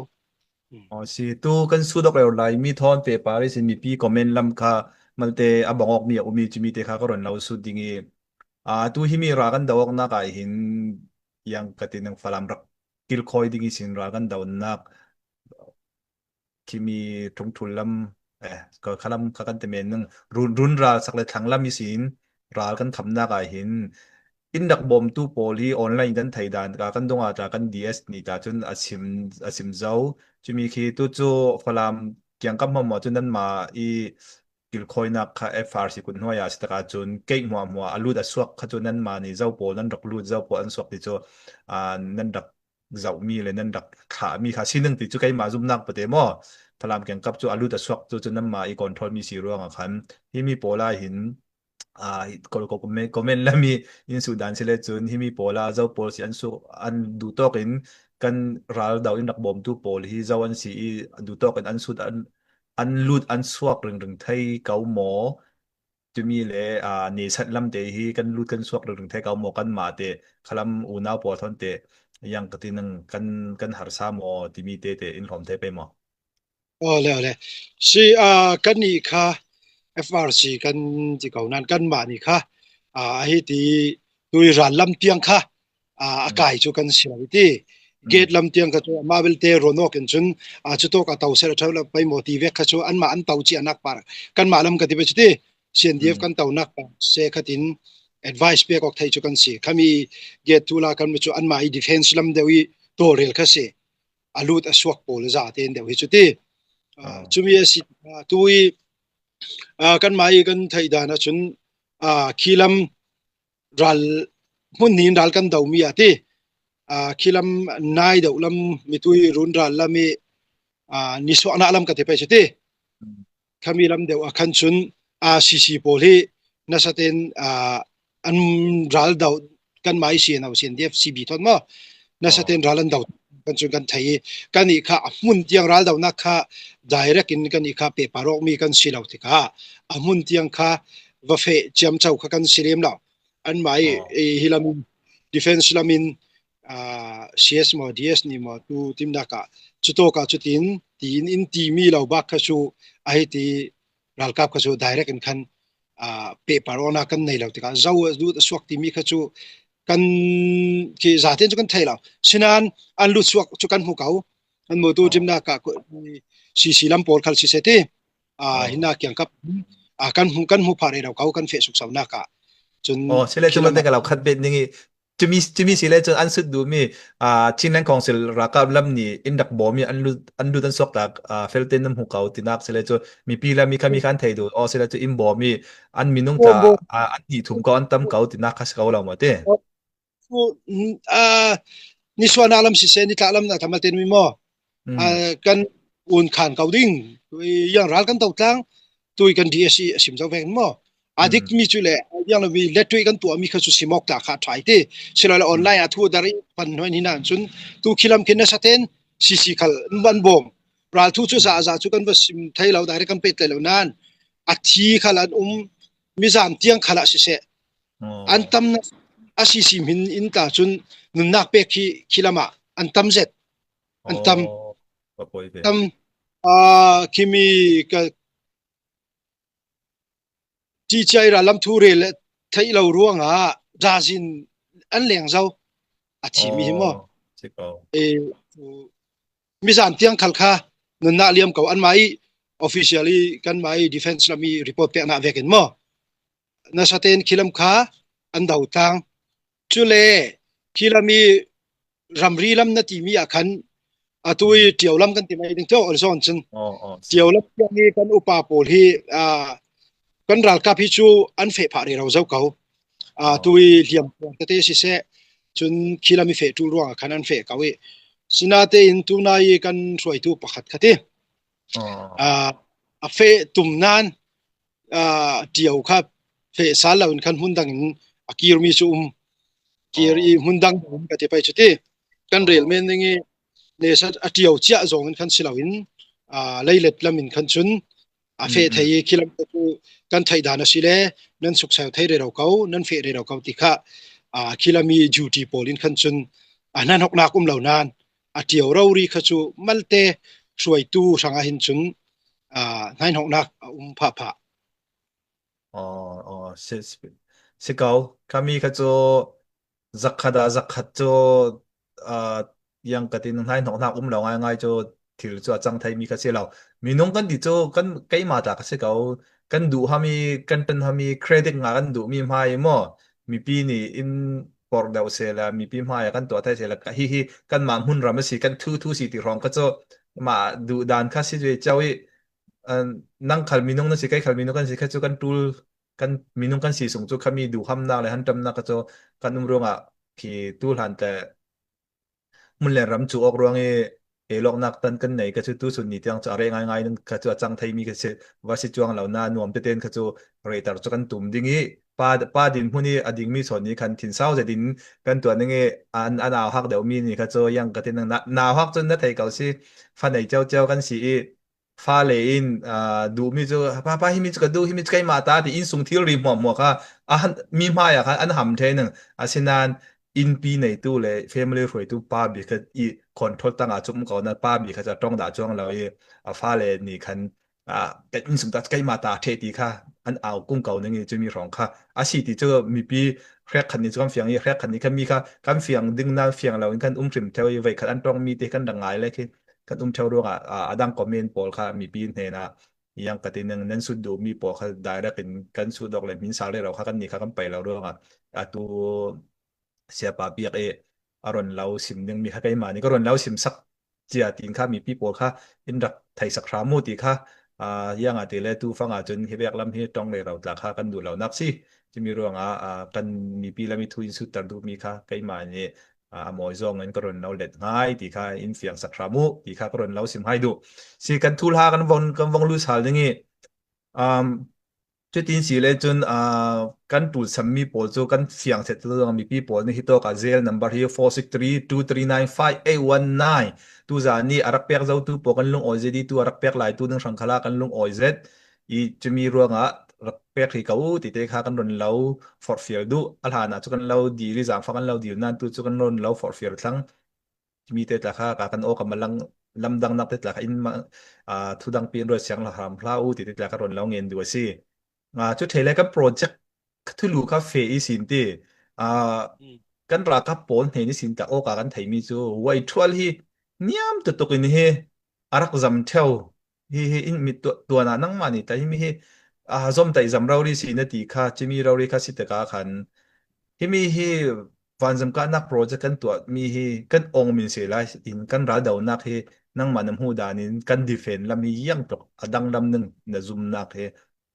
สิตูกันสู้ดอกเราไลมีทอนเปปาริสิมีปีคอมเมนต์ลำค่ะมันเตะบองออกมีมีจิมีเตะค่ะก็รอนเราสุดดิ่งตูหิมีรากันดาวนักหินยังกตินังฟลามรักกิลคอยดิ่งสินรากันดาวนักคิมีทงทุลลำก็ขลังกันเตมันนึงรุนราสักเลยทางลำมีสินรากันทำนักหินอินดักบอมตู้โพลีออนไลน์ดันไทยดันกันตรงอาจจะกันดีเอสนี่แต่จนอาชิมเจ้าจะมีคีตู้จูฟลามเกี่ยงกับหมอจนนั้นมากิลคอยนักเอฟอาร์ซีคุณหัวยาสตาจนเก่งหัวอลูดสวกขจนนั้นมาในเจ้าโพนั้นดักลูดเจ้าโพอันสวกที่จูนั้นดักเจ้ามีเลยนั้นดักขามีขาชิ้นหนึ่งที่จูใครมาซุ่มนักประเดี๋ยวมั่วฟลามเกี่ยงกับจูอลูดสวกจนนั้นมาอีกอนทอลมีสีร่วงอ่ะคันที่มีโพลาหินก็คอมเมนต์แล้วมีอินสุดานเสเลจุนที่มีโพลาเจ้าโพลสิอันดูตอกินกันราลดาวอินดักบอมตู้โพลที่เจ้าอันสีดูตอกันอันสุดอันลูดอันสวกเรื่องไทยเกาหมอจะมีเลยเนสัตลำเตฮีกันลูดกันสวกเรื่องไทยเกาหมอกันมาเตคลำอูน่าปอทอนเตยังกตินังกันหาซาหมอที่มีเตอินหอมเทไปหมอเลยสิกันนี่ค่ะFRC กันที่เขานั้นกันมานี่ค่ะให้ที่ดูร้านลำเตียงค่ะอากาศจุกันเสียที่เกตลำเตียงก็จะมาเวลเตอร์โรนอกันจนจุดโตกับเตาเสร็จแล้วไปโมทีเวกค่ะจอันมาอันเตาจีนักปาร์กันมาลำกันที่ไปจุดที่เชียนเดียฟกันเตานักเสกขัดิน advice เปียกออกไทยจุกันเสียขามีเกตทุลากันมาจุอันมาอี defense ลำเดียวตัวเรียลค่ะเสียอาลูดสวกโปลจ่าเตียนเดียวจุดที่จุมีสิตุยกันมาอีกันไทยดานะจนคีลัมรัลมุ่นนินรัลกันดาวมีอาทิคีลัมนายดาวลัมมิตุยรุนรัลลัมมีนิสวานาลัมกันที่ไปจุดที่ขมีลัมเดียวขันจนซีโพลีนัสเตน อันรัลดาวกันหมายเสียนเอาเสียน DFCB ทอนมาน่าสะเตนรัลดาวกันจนกันไทยกันอีกค่ะมุนเตียงรัลดาวนักค่ะ direct in กันอีกค่ะเปปารอกมีกันสิลาวติค่ะมุนเตียงค่ะว่าเฟจำเจ้าค่ะกันสิเลมแล้วอันหมายฮิลามิน defense ฮิลามินCS มา DS นี่มาตูทีมนักจุดโตกจุดตีนอินทีมีเราบักค่ะชูไอทีรัลกับค่ะชู direct กันคันเปปารอนากันในแล้วติค่ะเจ้าดูสวกทีมีค่ะชูกันที่จาเทนจุกันไทยแล้วฉะนั้นอันลุสวกจุกันหูเขาอันโมตูทีมนักสีลำปอลคัลสิเซติหินาเกียงกับกันหูพาเรเราเขากันเฟสุกสาวนักจนเสเลจมันแต่เราคัดเป็นนี่จะมีสิเลจอันสุดดูมีชินนั้นของสิรักกับลำนี้อินดักบ่มีอันดูตันสวกตักเฟลเตนน้ำหูเขาตินักสิเลจมีปีละมีคันไทยดูสิเลจอินบ่มีอันมีนุ่งจะอันที่ถุงก็อันตำเขาตินักคัสเขาเราหมดเด้นี่ส่วนอาลัมสิเซนี่ตาลัมนะทำมาเต็นมีมั้กันอุ่นขานเขาดิ้งยังรักกันตกตั้งตัวกันดีสิสิมเจ้าแวงมั้อดิกมีจุเลยังเรามีเล็ดตัวกันตัวมีข้าสุสิมอกตาขาดถ่ายที่สิเราออนไลน์ทั่วดาริปันวันนี้นั่นจนตัวคิลามกินนะสะเทนสิขัลบันบอมรัลทุจุซาจุกันว่าสิมไทยเราได้กันเป็ดเลยนั่นอัฐิขัลมีจามเตียงขัลสิเสอันตั้มอาศิสิมินอินตาจนนุนนักเป็กคิลามาอันตั้มเสร็จอันตั้มคิมีก็ที่ใจเราลำทูเรลไทยเราร่วงจาจินอันเหลียงเจ้าอาชีมีมั้ยมีสามเตียงขัลคานุนนักเลี้ยมเขาอันไม่ officially กันไม่ defense เรามี report เปียกหน้าเวกินมั้ยน่าสะเทนคิลามค้าอันดาวตังจุเลคิลามีรัมรีลำนาทีมีอาคันตุยเจียวลำกันที่ไม่ถึงเจ้าอลซอนซันเจียวลำยังมีกันอุปาโปลีกันรัลกับพิจูอันเฟพารีเราเจ้าเขาตุยเลี้ยมกเตสิเสจนคิลามีเฟตูรัวคันอันเฟเขาสินาเตอินตุนายกันสวยตูปักขัดคติเฟตุมนานเจียวครับเฟสาลาวันคันหุ่นดังกีรมีซูมกีรีหุ่นดังก็จะไปจุดที่กันเรียลเมนนี่เนี่ยสัตว์เดียวเจ้าจงกันสิลาวินไล่เล็ดลำมินคันชุนเฟไทยคิลำตัวกันไทยดานะสิเลนั่นสุขสาวไทยเรื่องเขานั่นเฟเรื่องเขาติค่ะคิลามีจูดีโพลินคันชุนนั่นหกนักเหล่านั้นเดียวเรารีขจูมัลเตช่วยตู้สังหินชุนนั่นหกนักผ่าสิเกาkami kajo zakhada jo yang katin nai nok nak lo ngai jo thil cho chang thai mi ka se lo minong kan di jo kan kai ma ta ka se kau kan du hami kan pen hami credit nga kan du mi mai mo mi pi ni in por dau se la mi pi mai kan to thai se la hi kan ma hun ram si kan thu si ti rong ka jo ma du dan kha si je chawi nang khal minong na si kai khal minong kan si kha chu kan tul kan minung kan si sung chu khami du ham na le han tam na ka cho kan ronga ki tul han te mun le ram chu ok rong lok nak tan kan nei ka chu tu sun ni tiang cha re ngai nang ka chu chang thai mi ka se wa si chuang lo na nuam te ten ka chu re tar chu kan tum dingi pa din huni ading mi son ni kan thin sau je din kan tu nge an aw hak deu mi ni ka chu yang ka tin na hak chun na thai ka si fa nei chau kan siฟ้าเลยอินดูมิจูป้าฮิมิจูก็ดูฮิมิจูไกมาตาที่อินสุงที่ริมหัวค่ะมีมาอ่ะค่ะอันหำเทนึงสินานอินปีในตู้เลย family ฝอยตู้ป้าบีก็อีคอนโทรลตั้งจุ่มก่อนนะป้าบีก็จะต้องด่าจ้องเราฟ้าเลยนี่คันแต่อินสุงตัดไกมาตาเทตีค่ะอันเอากุ้งเก่านึงจะมีรองค่ะสิที่เจอมีปีแรกคันนี้จะกันเฟียงแรกคันนี้ก็มีค่ะกันเฟียงดึงน้ำเฟียงเราคันริมเทวไว้คันอันต้องมีเตกันดังไงเลยคือกันเทวรู้ดังคอมเมนต์ปอลค่ะมีปีนเฮนะยังกตินึงนั้นสุดดูมีปอค่ะได้แล้วเป็นกันสุดดอกเลยมินซาเลยเราค่ะกันนี่ค่ะกันไปเราด้วยตัวเสียปาเปียกอารอนเราสิมนึงมีค่ะไกมานี่ก็รอนเราสิมสักเจียตินค่ะมีปีปอค่ะอินดักไทยสักครามูติค่ะยังอาทิตย์ละตู้ฟังจนเฮเบียกลำเฮต้องเลยเราราคากันดูเรานักสิจะมีเรื่องกันมีปีละมีทุนสุดตัดดูมีค่ะไกมานี่มอยซองนั้นก็รอนเราเล็ดง่ายตีค่ะอินเฟียงสักครามูตีค่ะก็รอนเราสิมให้ดูสิกันทุลหากันวงลูสหาลนี่ จุดที่สี่เลยจนกันตูดสามีปอลจูกันเสียงเสร็จแล้วมีพี่ปอลนี่ฮิตกับเซลนัมเบอร์ที่46323958119ตูจานี่อารักเปียกเจ้าตูปอกันลงออยเซดีตูอารักเปียกหลายตูนึงสังขลากันลงออยเซดอีจะมีเรื่องรักเปียกที่เขาติดเตะขากันรนเล่าฟอร์ฟิลดูอัลฮานะจุกันเล่าดีริจางฟังกันเล่าดีนั่นตูจุกันรนเล่าฟอร์ฟิลทั้งมีเตะละขากันโอกันมาลังลำดังนักเตะละอินมาทุดังเปลี่ยนรถเสียงละหามพลาติดเตะละกันรนเล่าเงินด้วยสิจุดเทเลกับโปรเจกต์ทุลูคาเฟ่อีสินตีกันราคาปอนเฮนิสินตะโอกากันไทยมีจูไว้ทวลฮีเนี่ยมตุกอินเฮอารักจำเท่าฮีอินมีตัวนั้นนั่งมานี่แต่ฮีมีจอมแต่จำเราดิสินตีค่ะจะมีเราดิค่ะสิตะกาขันฮีมีฮีวันจำกัดนักโปรเจกต์กันตัวมีฮีกันองมินเสลายอินกันราดาวนักฮีนั่งมานำหูดานินกันดีเฟนลำมียังตกดังลำหนึ่งในซุมนักฮี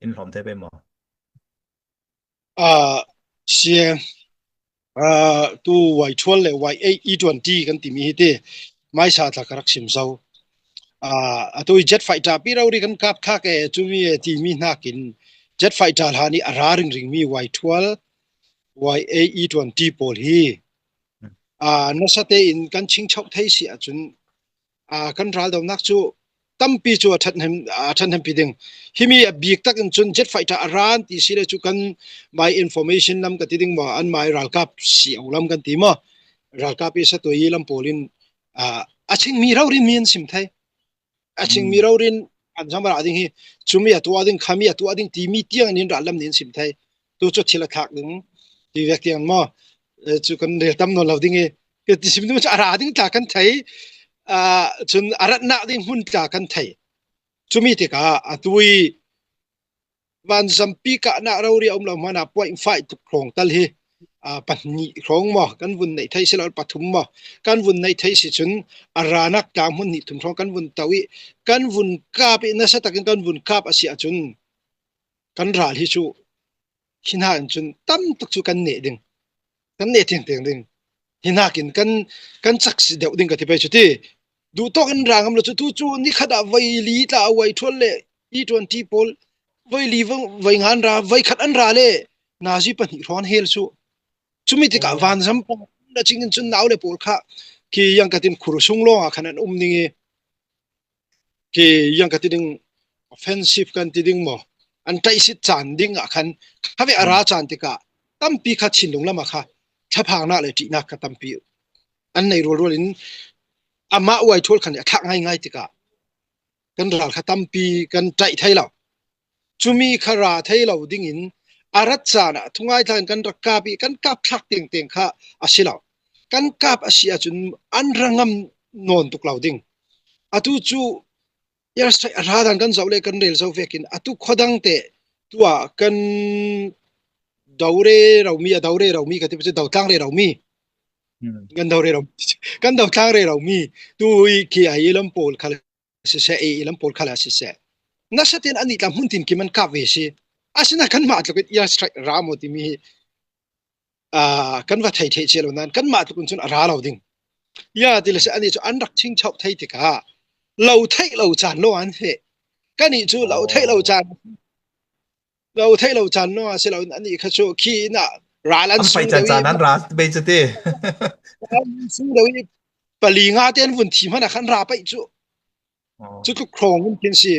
อินหอมเทไปหมอเสียตัวไวทวลเลยไวE20กันติมีเฮเตไม่ชาตะกรักสิมเซาตัวเจ็ตไฟตาปีเราเรียกันกับค่าแกจุมีทีมีนักกินเจ็ตไฟตาหานี่อาราริงมีไวทวลE20ปอลฮีนัสเตอินกันชิงชอบไทยเสียจนกันรัลดาวนักจูตั้มปีจูทันเห็นปีดึงฮิมีบีกตักจนเจ็ตไฟตาอารานที่สิเลจูกันไม่อินฟอร์เมชันนำกันที่ดึงว่าอันไม่รัลกับเสียวลำกันที่มารัลกับเอสตัวยีลำโพลินชิงมีเราเรียนมีนสิมไทยชิงมีเราเรียนอันสมัยดิ่งฮีจุมีตัวดิ่งขามีตัวดิ่งที่มีเตียงนินรัลลำนินสิมไทยตัวจุดที่ละทักดึงที่เวกเตียงมาจูกันเรียนตั้มนนเราดิ่งฮีก็ที่สิมดูจะอาราดิ่งทักกันไทยจนอารัตนาดิ่งหุ่นจากกันไทยจุมีติกาตุยวันสัมปีกะนาเราเรียมเรามานาป่วยไฟตุกครองตัลเฮปัญญีครองหมอกันวุ่นในไทยสิเราปฐุมหมอกันวุ่นในไทยสิจนอารานักกามหุ่นนี่ถุมครองกันวุ่นตาวิกันวุ่นกาบนัสตะกันวุ่นกาบอาศัยจนกันราลิจูหินาจนตั้มตุกจูกันเนดิงกันเนติงติงดิงหินากินกันสักสิเดียวดิงกันที่ไปจุดที่ดูตัวกันรางมันจะจูนี่ขดาไวลีตาไวทวนเลยE20ปอลไวลีไวงานราไวขัดอันราเลยนาจีปัญหาร้อนเฮลซูจุมิติกาวันซัมปงจริงจนหนาวเลยปอลค่ะที่ยังกระตินขุรซุงลงขนาดนี่ที่ยังกระติน offensive กันที่ดิ่งมั้งอันใจสิจานดิ่งขันข้าเวอาราจานติกาตั้มปีขัดชินลงละมาค่ะถ้าพังหน้าเลยจีนักตั้มปีอันในรัวลินอามาไว้ทวลขันทักง่ายติกากันรัลขัดตั้มปีกันใจไทยเราจุมีขราไทยเราดิ่งอินอารัชานะทุกง่ายทางกันรักกาบีกันกับทักเตียงค่ะอาศิลากันกับอาศิอาจุนอันรังงำนอนตุกเราดิ่งอตุจูยาสไตราดันกันเจ้าเล็กกันเรลเจ้าเวกินอตุขดังเตตัวกันดาวเรเรามีดาวเรเรามีกันที่เป็นดาวตั้งเรเรามีกันดาวเรเรากันดาวตั้งเรเรามีตัวอีกที่ไอ้ลำโพลขลังเสียไอ้ลำโพลขลังเสียนัสเตนอันนี้ลำหุ่นทินกิมันกับเวชีอาศัยนักกันมาตุกยาสไตรามอติมีกันว่าไทยเชลนั้นกันมาตุกุนจุนอาราเราดิ่งยาที่ละเสียอันนี้จุอันรักชิงชอบไทยติกาเราไทยเราจานโลอันเฮกันนี่จูเราไทยเราจานโนอาเสเราอันนี้เขาชูขี้น่ะราลันซุงเดวีนั้นราเบจเตซุงเดวีปลีงาเตียนวุ่นที่มันขันราไปจูก็โครงมันเป็นสิ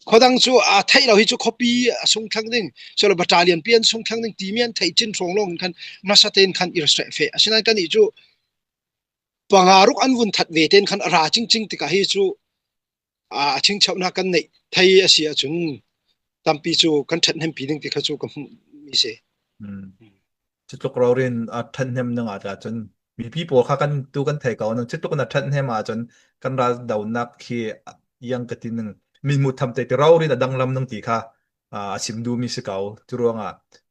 เขาดังจูไทยเราให้จู copy ส่งทางนึงเสเราบัตรเรียนเปลี่ยนส่งทางนึงทีเมียนไทยจินส่งลงกันนัสเตนคันอิลสเตรเฟฉะนั้นกันนี่จูปังอารุกอันวุ่นทัดเวเตนคันราจริงๆติกาให้จูชิงชาวนากันในไทยอาเซียจุนตามปีจูกันทันเห็นปีนึงที่เขาจูกับมีเสจุดตกเราเรียนทันเห็นนึงอาจจะจนมีพี่ปัวข้ากันดูกันไทยเก่านึงจุดตกนั้นทันเห็นมาจนกันราดาวนักเคียยังกตินึงมีมุดทำแต่เราเรียนดังลำนึงตีค่ะสิมดูมีสเกาจุรวง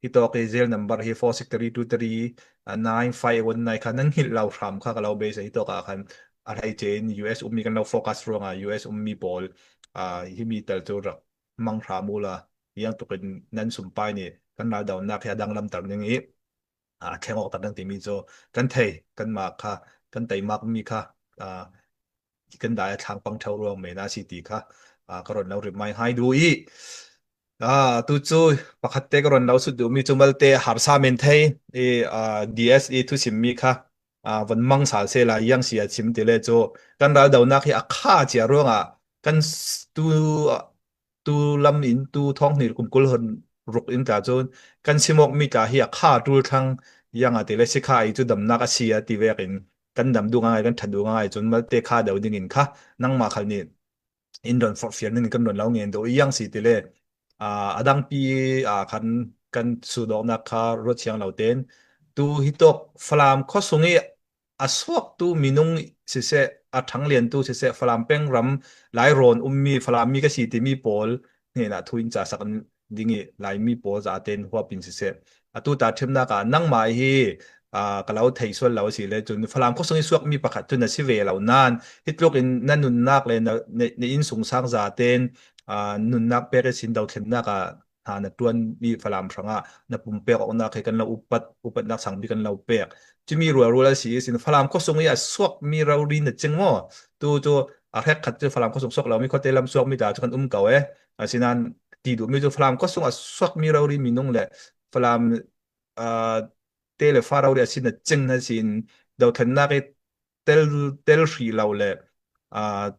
ฮิตโตเกเซลนัมเบอร์ฮี463239519ค่ะนั่งหินเราทำค่ะกับเราเบสฮิตโตกะคันอะไรเจน US มีกันเราโฟกัสรวงUS มีบอลที่มีแต่จุรักมังรามูลยังตุกันนั้นสุมไปนี่กันราดาวนักดังลำตังอย่างนี้แข่งออกตัดดังที่มีโจกันไทยกันมากค่ะกันไตมากมีค่ะกันได้ทางปังเทารวงเมนาซิตี้ค่ะกรณเราหรือไม่ให้ดูอี tu chu pakhat te karon lo su du mi chumal te harsa men thei DSE thu sim mi kha van mang sal se la yang sia chim te le chu kan ral dau na khi akha chia ronga kan tu lam in tu thong ni kum kul hon ruk in ka chon kan simok mi ka hi akha tul thang yang a te le sikha I chu dam na ka sia ti vekin kan dam du ngai kan thadu ngai chon mal te kha dau ding in kha nang ma khal ni in don for fear ni kan don lo ngen do yang si te le adang pi kan kan su dok na kha ro chiang lo ten tu hitok flam kho sungi aswak tu minung se se athang lian tu se se flam peng ram lai ron ummi flam mi ka si ti mi pol ne na thuin cha sak dingi lai mi pol za ten huwa pin se se atu ta them na ka nang mai hi kalau thei sol lo si le chun flam kho sungi suak mi pakhat tu na si ve lo nan hitlok in nanun nak le ne in sung sang za ten nun nak pere sin dau thlen na ka na tuan mi falam thanga na pumpe ko na kai kan la upat nak sang bi kan la pek chimi ruwa si sin falam ko sung ya swak mi rauri na chengmo tu a rek khat tu falam ko sung sok la mi ko telam swak mi da kan kaw asinan ti du mi tu falam ko sung a swak mi rauri mi nong le falam tele farauri asin na cheng na sin dau thlen na ke tel ri law le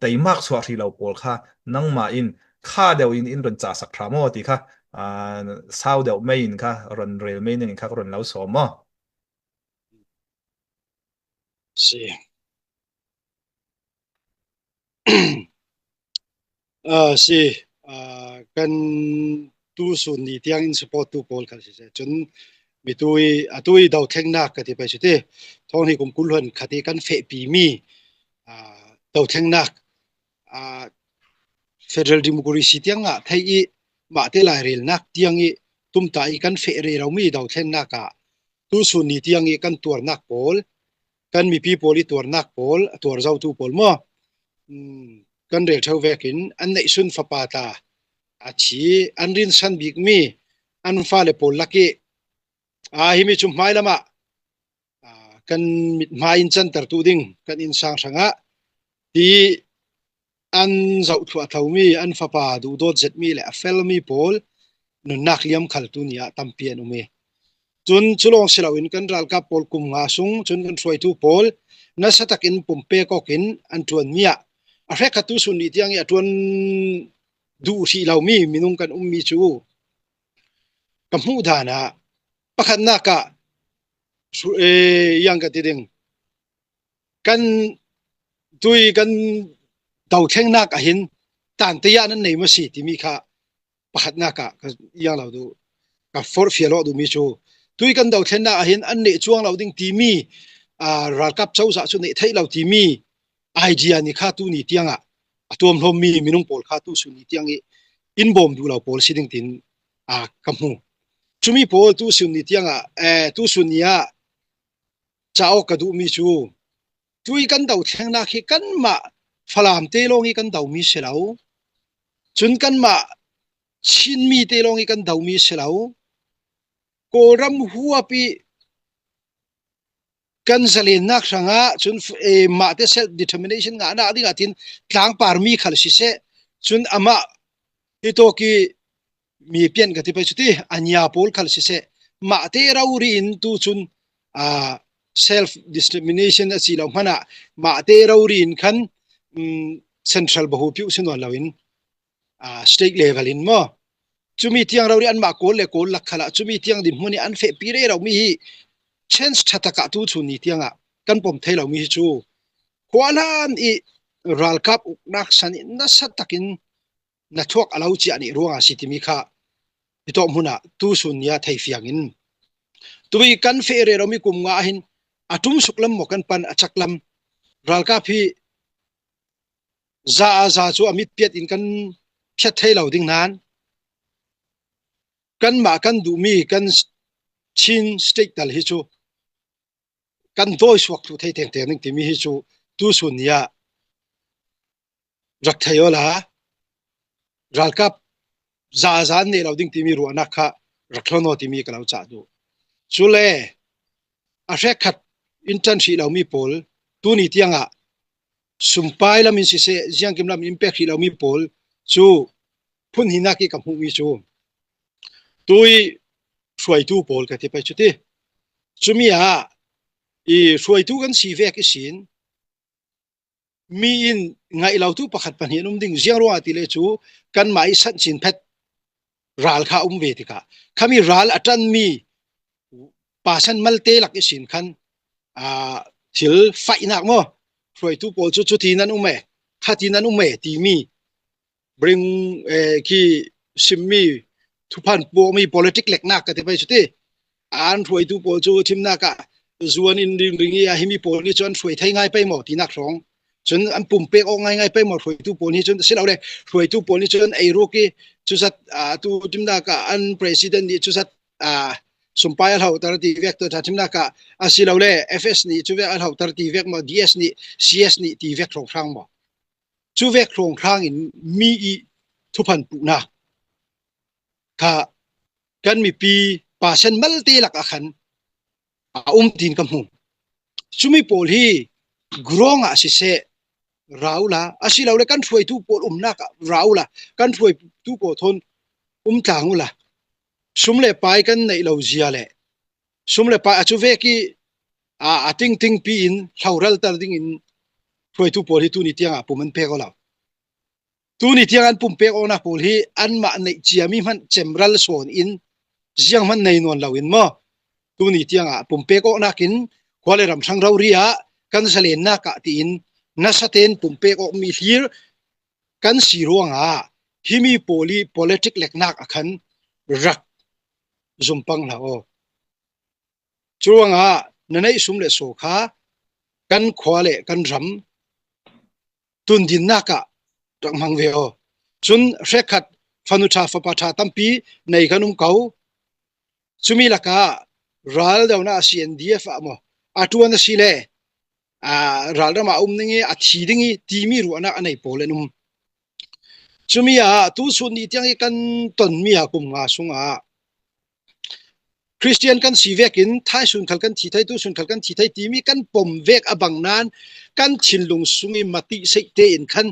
tai mak swa ri law pol kha nang ma in kha deu in ron cha sak thamo ti kha sao deu mai in kha ron rel mai ning kha ron lau so mo si si kan tu sun ni tiang in support tu pol kha si chun mi atui dau theng nak ka ti pai chu te thong ni kum kul hon khati kan fe pi mi dau theng nak federal democracy tiang a thai I ma te lai rel nak tiang I tum ta I kan fe re ro mi dau theng nak ka tu sun ni tiang I kan tur nak pol kan mi pi poli tur nak pol tur zau tu pol mo kan rel thau vekin an nei sun fa pa ta chi an rin san big mi an fa le pol laki hi mi chum mai lama kan mit mai in chan tar tu ding kan in sang sanga ti an zau thua thau mi an fa pa du dot zet mi le fel mi pol nun nak liam khal tu nia tampian umi chun chulong silawin kan ral ka pol kum nga sung chun kan throi tu pol na satakin pumpe kokin an tuan mia a reka tu sun ni tiang ya tuan du si law mi minung kan ummi chu kamu dana pakhat na ka yang ka tiding kan tui kan dau theng na ka hin tan te ya nan nei ma si ti mi kha pakhat na ka yang law du ka for fielo du mi chu tui kan dau theng na hin an nei chuang law ding ti mi ral kap chau sa chu nei thai law ti mi idea ni kha tu ni tianga atom hlom mi minung pol kha tu su ni tiangi in bom du law pol siding tin kamu chumi pol tu sun ni tianga tu sunia chao ka du mi chu tui kan dau theng na khi kan ma falam te long I kan dau mi selau chun kan ma chin mi te long I kan dau mi selau ko ram huwa pi kan zalen nak sanga chun ma te self determination nga na ding atin tlang par mi khal si se chun ama itoki mi pian ka ti pai chuti anya pol khal si se ma te rauri in tu chun self determination asi lo mana ma te rauri in khan central bahu piu sinwa lawin state level in mo chumi tiang rauri an ma kol le kol lakhala chumi tiang dim huni an fe pi re raw mi chance thataka tu chuni tianga kan pom thailo mi chu khwalan I ral kap nak san na satakin na thok alau chi ani ruanga sitimi kha ito muna tu sunya thai fiangin tui kan fe re ro mi kum nga hin atum suklam mo kan pan achaklam ral kap hi za chu amit piat in kan phet thailo ding nan kan ma kan du mi kan chin state dal hi chu kan doi swak thu thei teng ning ti mi hi chu tu sunya rak thayola ral kap za ne lo ding ti mi ru na kha raklono ti mi kalau cha du chule a rekhat internship lo mi pol tu ni tianga sumpai lam in si se jiang kim lam impact hi lo mi pol chu phun hina ki kam hu mi chu ตุยช่วยตู้โปลกะที่ไปชุดที่จุมีช่วยตู้กันสีเวกสินมีอินไงเราตู้ประคัดปัญหานุ่มดิ่งเสียงรัวติเลจูกันหมายสันจินเพชรรัลข้าเวติกาขามีรัลอัตันมีปาสันมัลเตลักสินคันถิลไฟนักมั้งช่วยตู้โปลจุดที่นั้นข้าที่นั้นที่มีbring ที่ซิมมีทุพันปวมี politic เล็กนักกันที่ไปชุดที่ช่วยตู้โปลจูทิมนักจวนอินดิ่งนี้ให้มีโปลนี่จวนช่วยไทยง่ายไปหมดที่นักร้องจนปุ่มเปกออกง่ายๆไปหมดช่วยตู้โปลนี่จนเสร็จแล้วเลยช่วยตู้โปลนี่จนไอ้โรกี้จุดสัตตู้ทิมนักpresident นี่จุดสัตสมปายเอาตระตีเวกตัวทิมนักเสร็จแล้วเลย FS นี่จุดเวกเอาตระตีเวกมา DS นี่ CS นี่ตีเวกโครงครั้งมาจุดเวกโครงครั้งมีทุพันปุนาค่ะกันมีปีป่าเช่นมัลติลักขันตีนกำหูจุมีโปลีกรองสิเสราละสิเราเลยกันช่วยทุโปลนักราละกันช่วยทุโปทนจางละสมเลไปกันในเราเจียเลยสมเลไปจุเวกีติงปีนเท่ารัลตาติงอินช่วยทุโปลีตุนิเตียงปุ่มมันเปกเอาตุนิเตียงปุ่มเปกเอานะโปลีอันมาในเจียมีมันเจมรัลโซนอินเสียงมันในนวลเราอินมั้ตุนิเตียงปุ่มเปกเอานักินควาเลรำสังเราเรียกันเสลนนักตีนนัสเตนปุ่มเปกออกมีฮีร์กันสีรวงที่มีpolitic เล็กนักขันรักจุมปังละจวงนั่นไอ้สุมเลโซคากันควาเลกันรำตุนดินนักรักมังเวอจนเรขัดฟันุชาฟปะชาตัมปีในขนมเขาสุมีลักรัลดาวนาซีเอ็นดีเอฟตัวนั้นสิเลรัลดามานี่ทีดิ้งทีมีรู้นะอันไหนโปเลนุมจุมีตู้ส่วนนี้ที่ยังกันต้นมีกุมสุงคริสเตียนกันสีเวกินท้ายสุนขัลกันที่ไทยตู้สุนขัลกันที่ไทยทีมีกันปมเวกบังนานกันชินลงสุงิมาติเสกเตอินขัน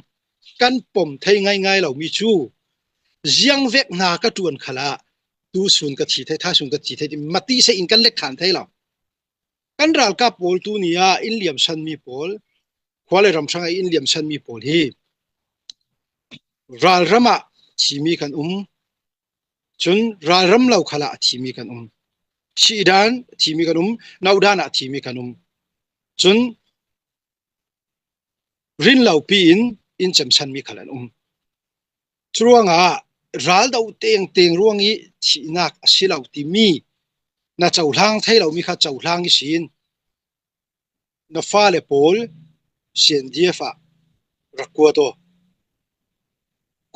กันปมไทยง่ายๆเรามีชูยังเวกนากระจวนขละตู้สุนกับที่ไทยท้ายสุนกับที่ไทยมาติเสกอินกันเล็กขันไทยเรากันรัลกับโปลตัวนี้อินเลียมชันมีโปลควาเลรำสังอินเลียมชันมีโปลฮีรัลรำที่มีกันจนรัลรำเราขละที่มีกันชีดานที่มีกันนาดานที่มีกันจนรินเราปีอินจำชันมีขละช่วงรัลดาวเตียงร่วงนี้ที่นักสิเราที่มีน่าเจ้าทางไทยเรามีข้าเจ้าทางสินน่าฟ้าเลโปลเสียนเดียฟ้ารักวัวโต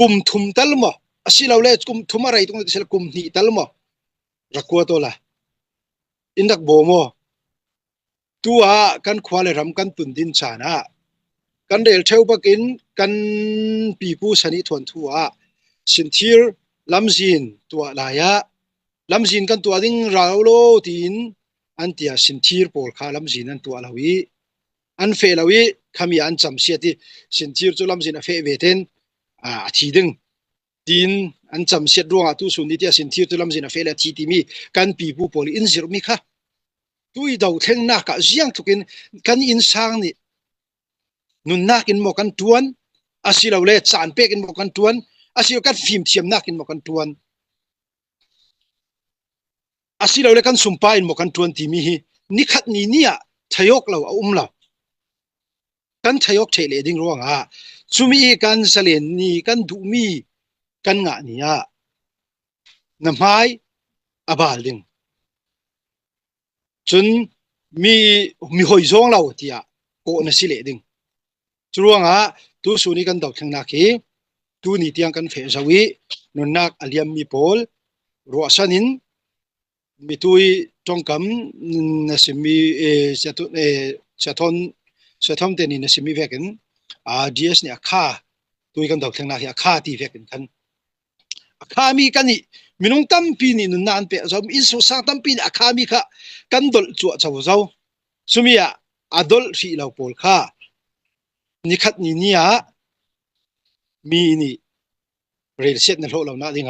กุมทุมตัลมอสิเราเล่กุมทุมอะไรตรงนี้เสร็จกุมนี่ตัลมรักวัวโตละอินดักโบโมตัวกันควาเลรำกันตุนดินชานะกันเดลเชวบักินกันปีปูสนิทวนทัวสินทีร์ลำซินตัวลายะลำซินกันตัวดิ้งเราโลตินอันเตียสินทีร์โปลคาลำซินอันตัวลาวีอันเฟลาวีขมีอันจำเสียที่สินทีร์จุลำซินเฟเวเทนทีดึงดินอันจำเสียดวงตู้สุนิเตียสินทีร์จุลำซินเฟลทีที่มีกันปีปูโปลอินซิรมีค่ะตุยดาวเทงนักเสียงทุกินกันอินสางนี่นุนนักอินโมกันทวนอาศิลาเล่จานเป็กอินโมกันทวนอาศิลากันฟิล์มเทียมนักอินโมกันทวนอาศิลาเล่กันสุมปายอินโมกันทวนที่มีนิขัดนี้เนี่ยทยกเราเรากันทยกเฉลี่ยดิ้งร้องจุมีกันเสลียนนี่กันดูมีกันงะเนี่ยน้ำไม้อบาลดิ้งจนมีหอยซองเราที่โกนสิเลดิงจวงตู้สุนีกันดอกข้างนักตู้นี่เตียงกันเฟซาวีนนนักอเลียมมีโพลรัวสันินมีตุยจงกำนสิมีจะทนเตนินสิมีเวกันDS เนี่ยข้าตุยกันดอกข้างนักข้าที่เวกันกันข้ามีกันนี่มินงตั้มปีนี่นุนนานเปะจอมอินสุสังตั้มปีนี่ข้ามีค่ะกันดลจั่วเจ้าเจ้าสมัยดลสีเราโปลข้านิขัดนี่เนี่ยมีนี่เรียนเสร็จในโลกเราหน้าดิ่ง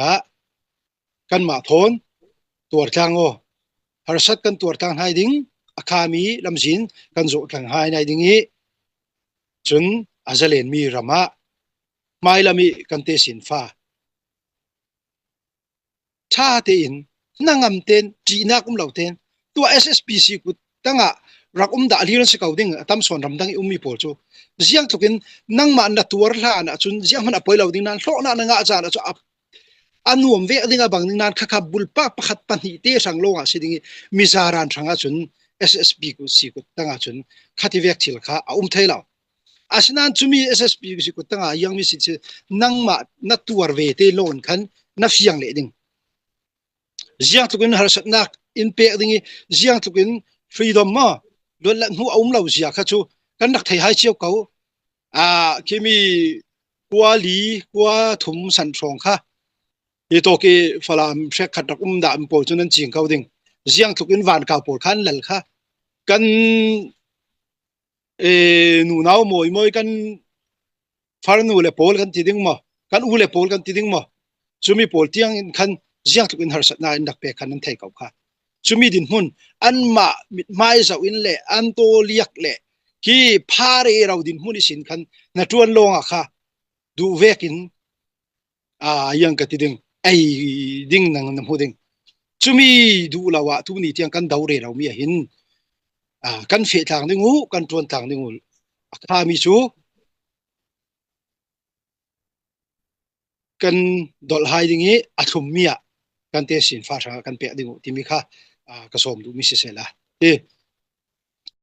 กันมาทนตัวทางโอหารสัตกันตัวทางให้ดิ้งอาคามีลำสินกันโจทางให้ในดิ้งนี้จนอาจจะเล่นมีรำมาไม่ละมีกันเตสินฟ้าชาเตอินนั่งเต้นจีนักเหล่าเต้นตัว SSPC กุตั้งรักด่าลีรันสกาวดิ้งตั้มส่วนรำดังมีปอลจูเสียงทุกินนั่งมาอันตัวละนะจนเสียงมันอภัยเหล่าดิ้งนั้นโลกนั้นอาจารย์จะอันนุ่มเวกดิ้งบางดิ้งนั้นขับบุลปะขัดปันหิเตสังโลงสิดิ้งมิจารันสังจน SSPC กุตั้งจนขัดเวกทิลข้าเทยเหล่าอาศัยนั้นจุมี SSPC กุตั้งยังมีสิทธิ์นั่งมานัตัวเวเตโลนขันนับเสียงเล็ดิ้งเสียงทุกินหาสัตนักอินเปกดิ้งเสียงทุกินฟรีดอมมาล้วนละหัวเหล่าเสียข้าจูกันนักไทยให้เชี่ยวเขาที่มีกัวลีกัวถุมสันทองค่ะอีโตกีฝรั่งเช็คขัดรักด่าปอลจนนั้นจริงเขาดิ้งเสียงทุกินวานเก่าปอลขันหลังค่ะกันหนูน้าวมวยกันฟาร์นูเลปอลกันติดิ้งมากันอูเลปอลกันติดิ้งมาจุมีปอลเตียงคันเสียงทุกินหาสัตนาอินดักเปกันนั้นไทยเขาค่ะจุมีดินหุ่นอันมาไม่เจ้าอินเล่อันโตเลียกเล่ที่พาเรเราดินหุ่นสินคันนัดจวนลงค่ะดูเวกินยังกติดึงไอดิ้งนังน้ำหูดิ้งจุมีดูละวะทุกนี้ที่ยังกันดาวเรเรามีหินกันเฟทางดึงหูกันจวนทางดึงหูข้ามีชูกันดอลไฮดิ้งนี้อัตุมมีกันเตสินฟ้ากันเปียดึงหูที่มีค่ะกระสมดูมิเสเซล่ะ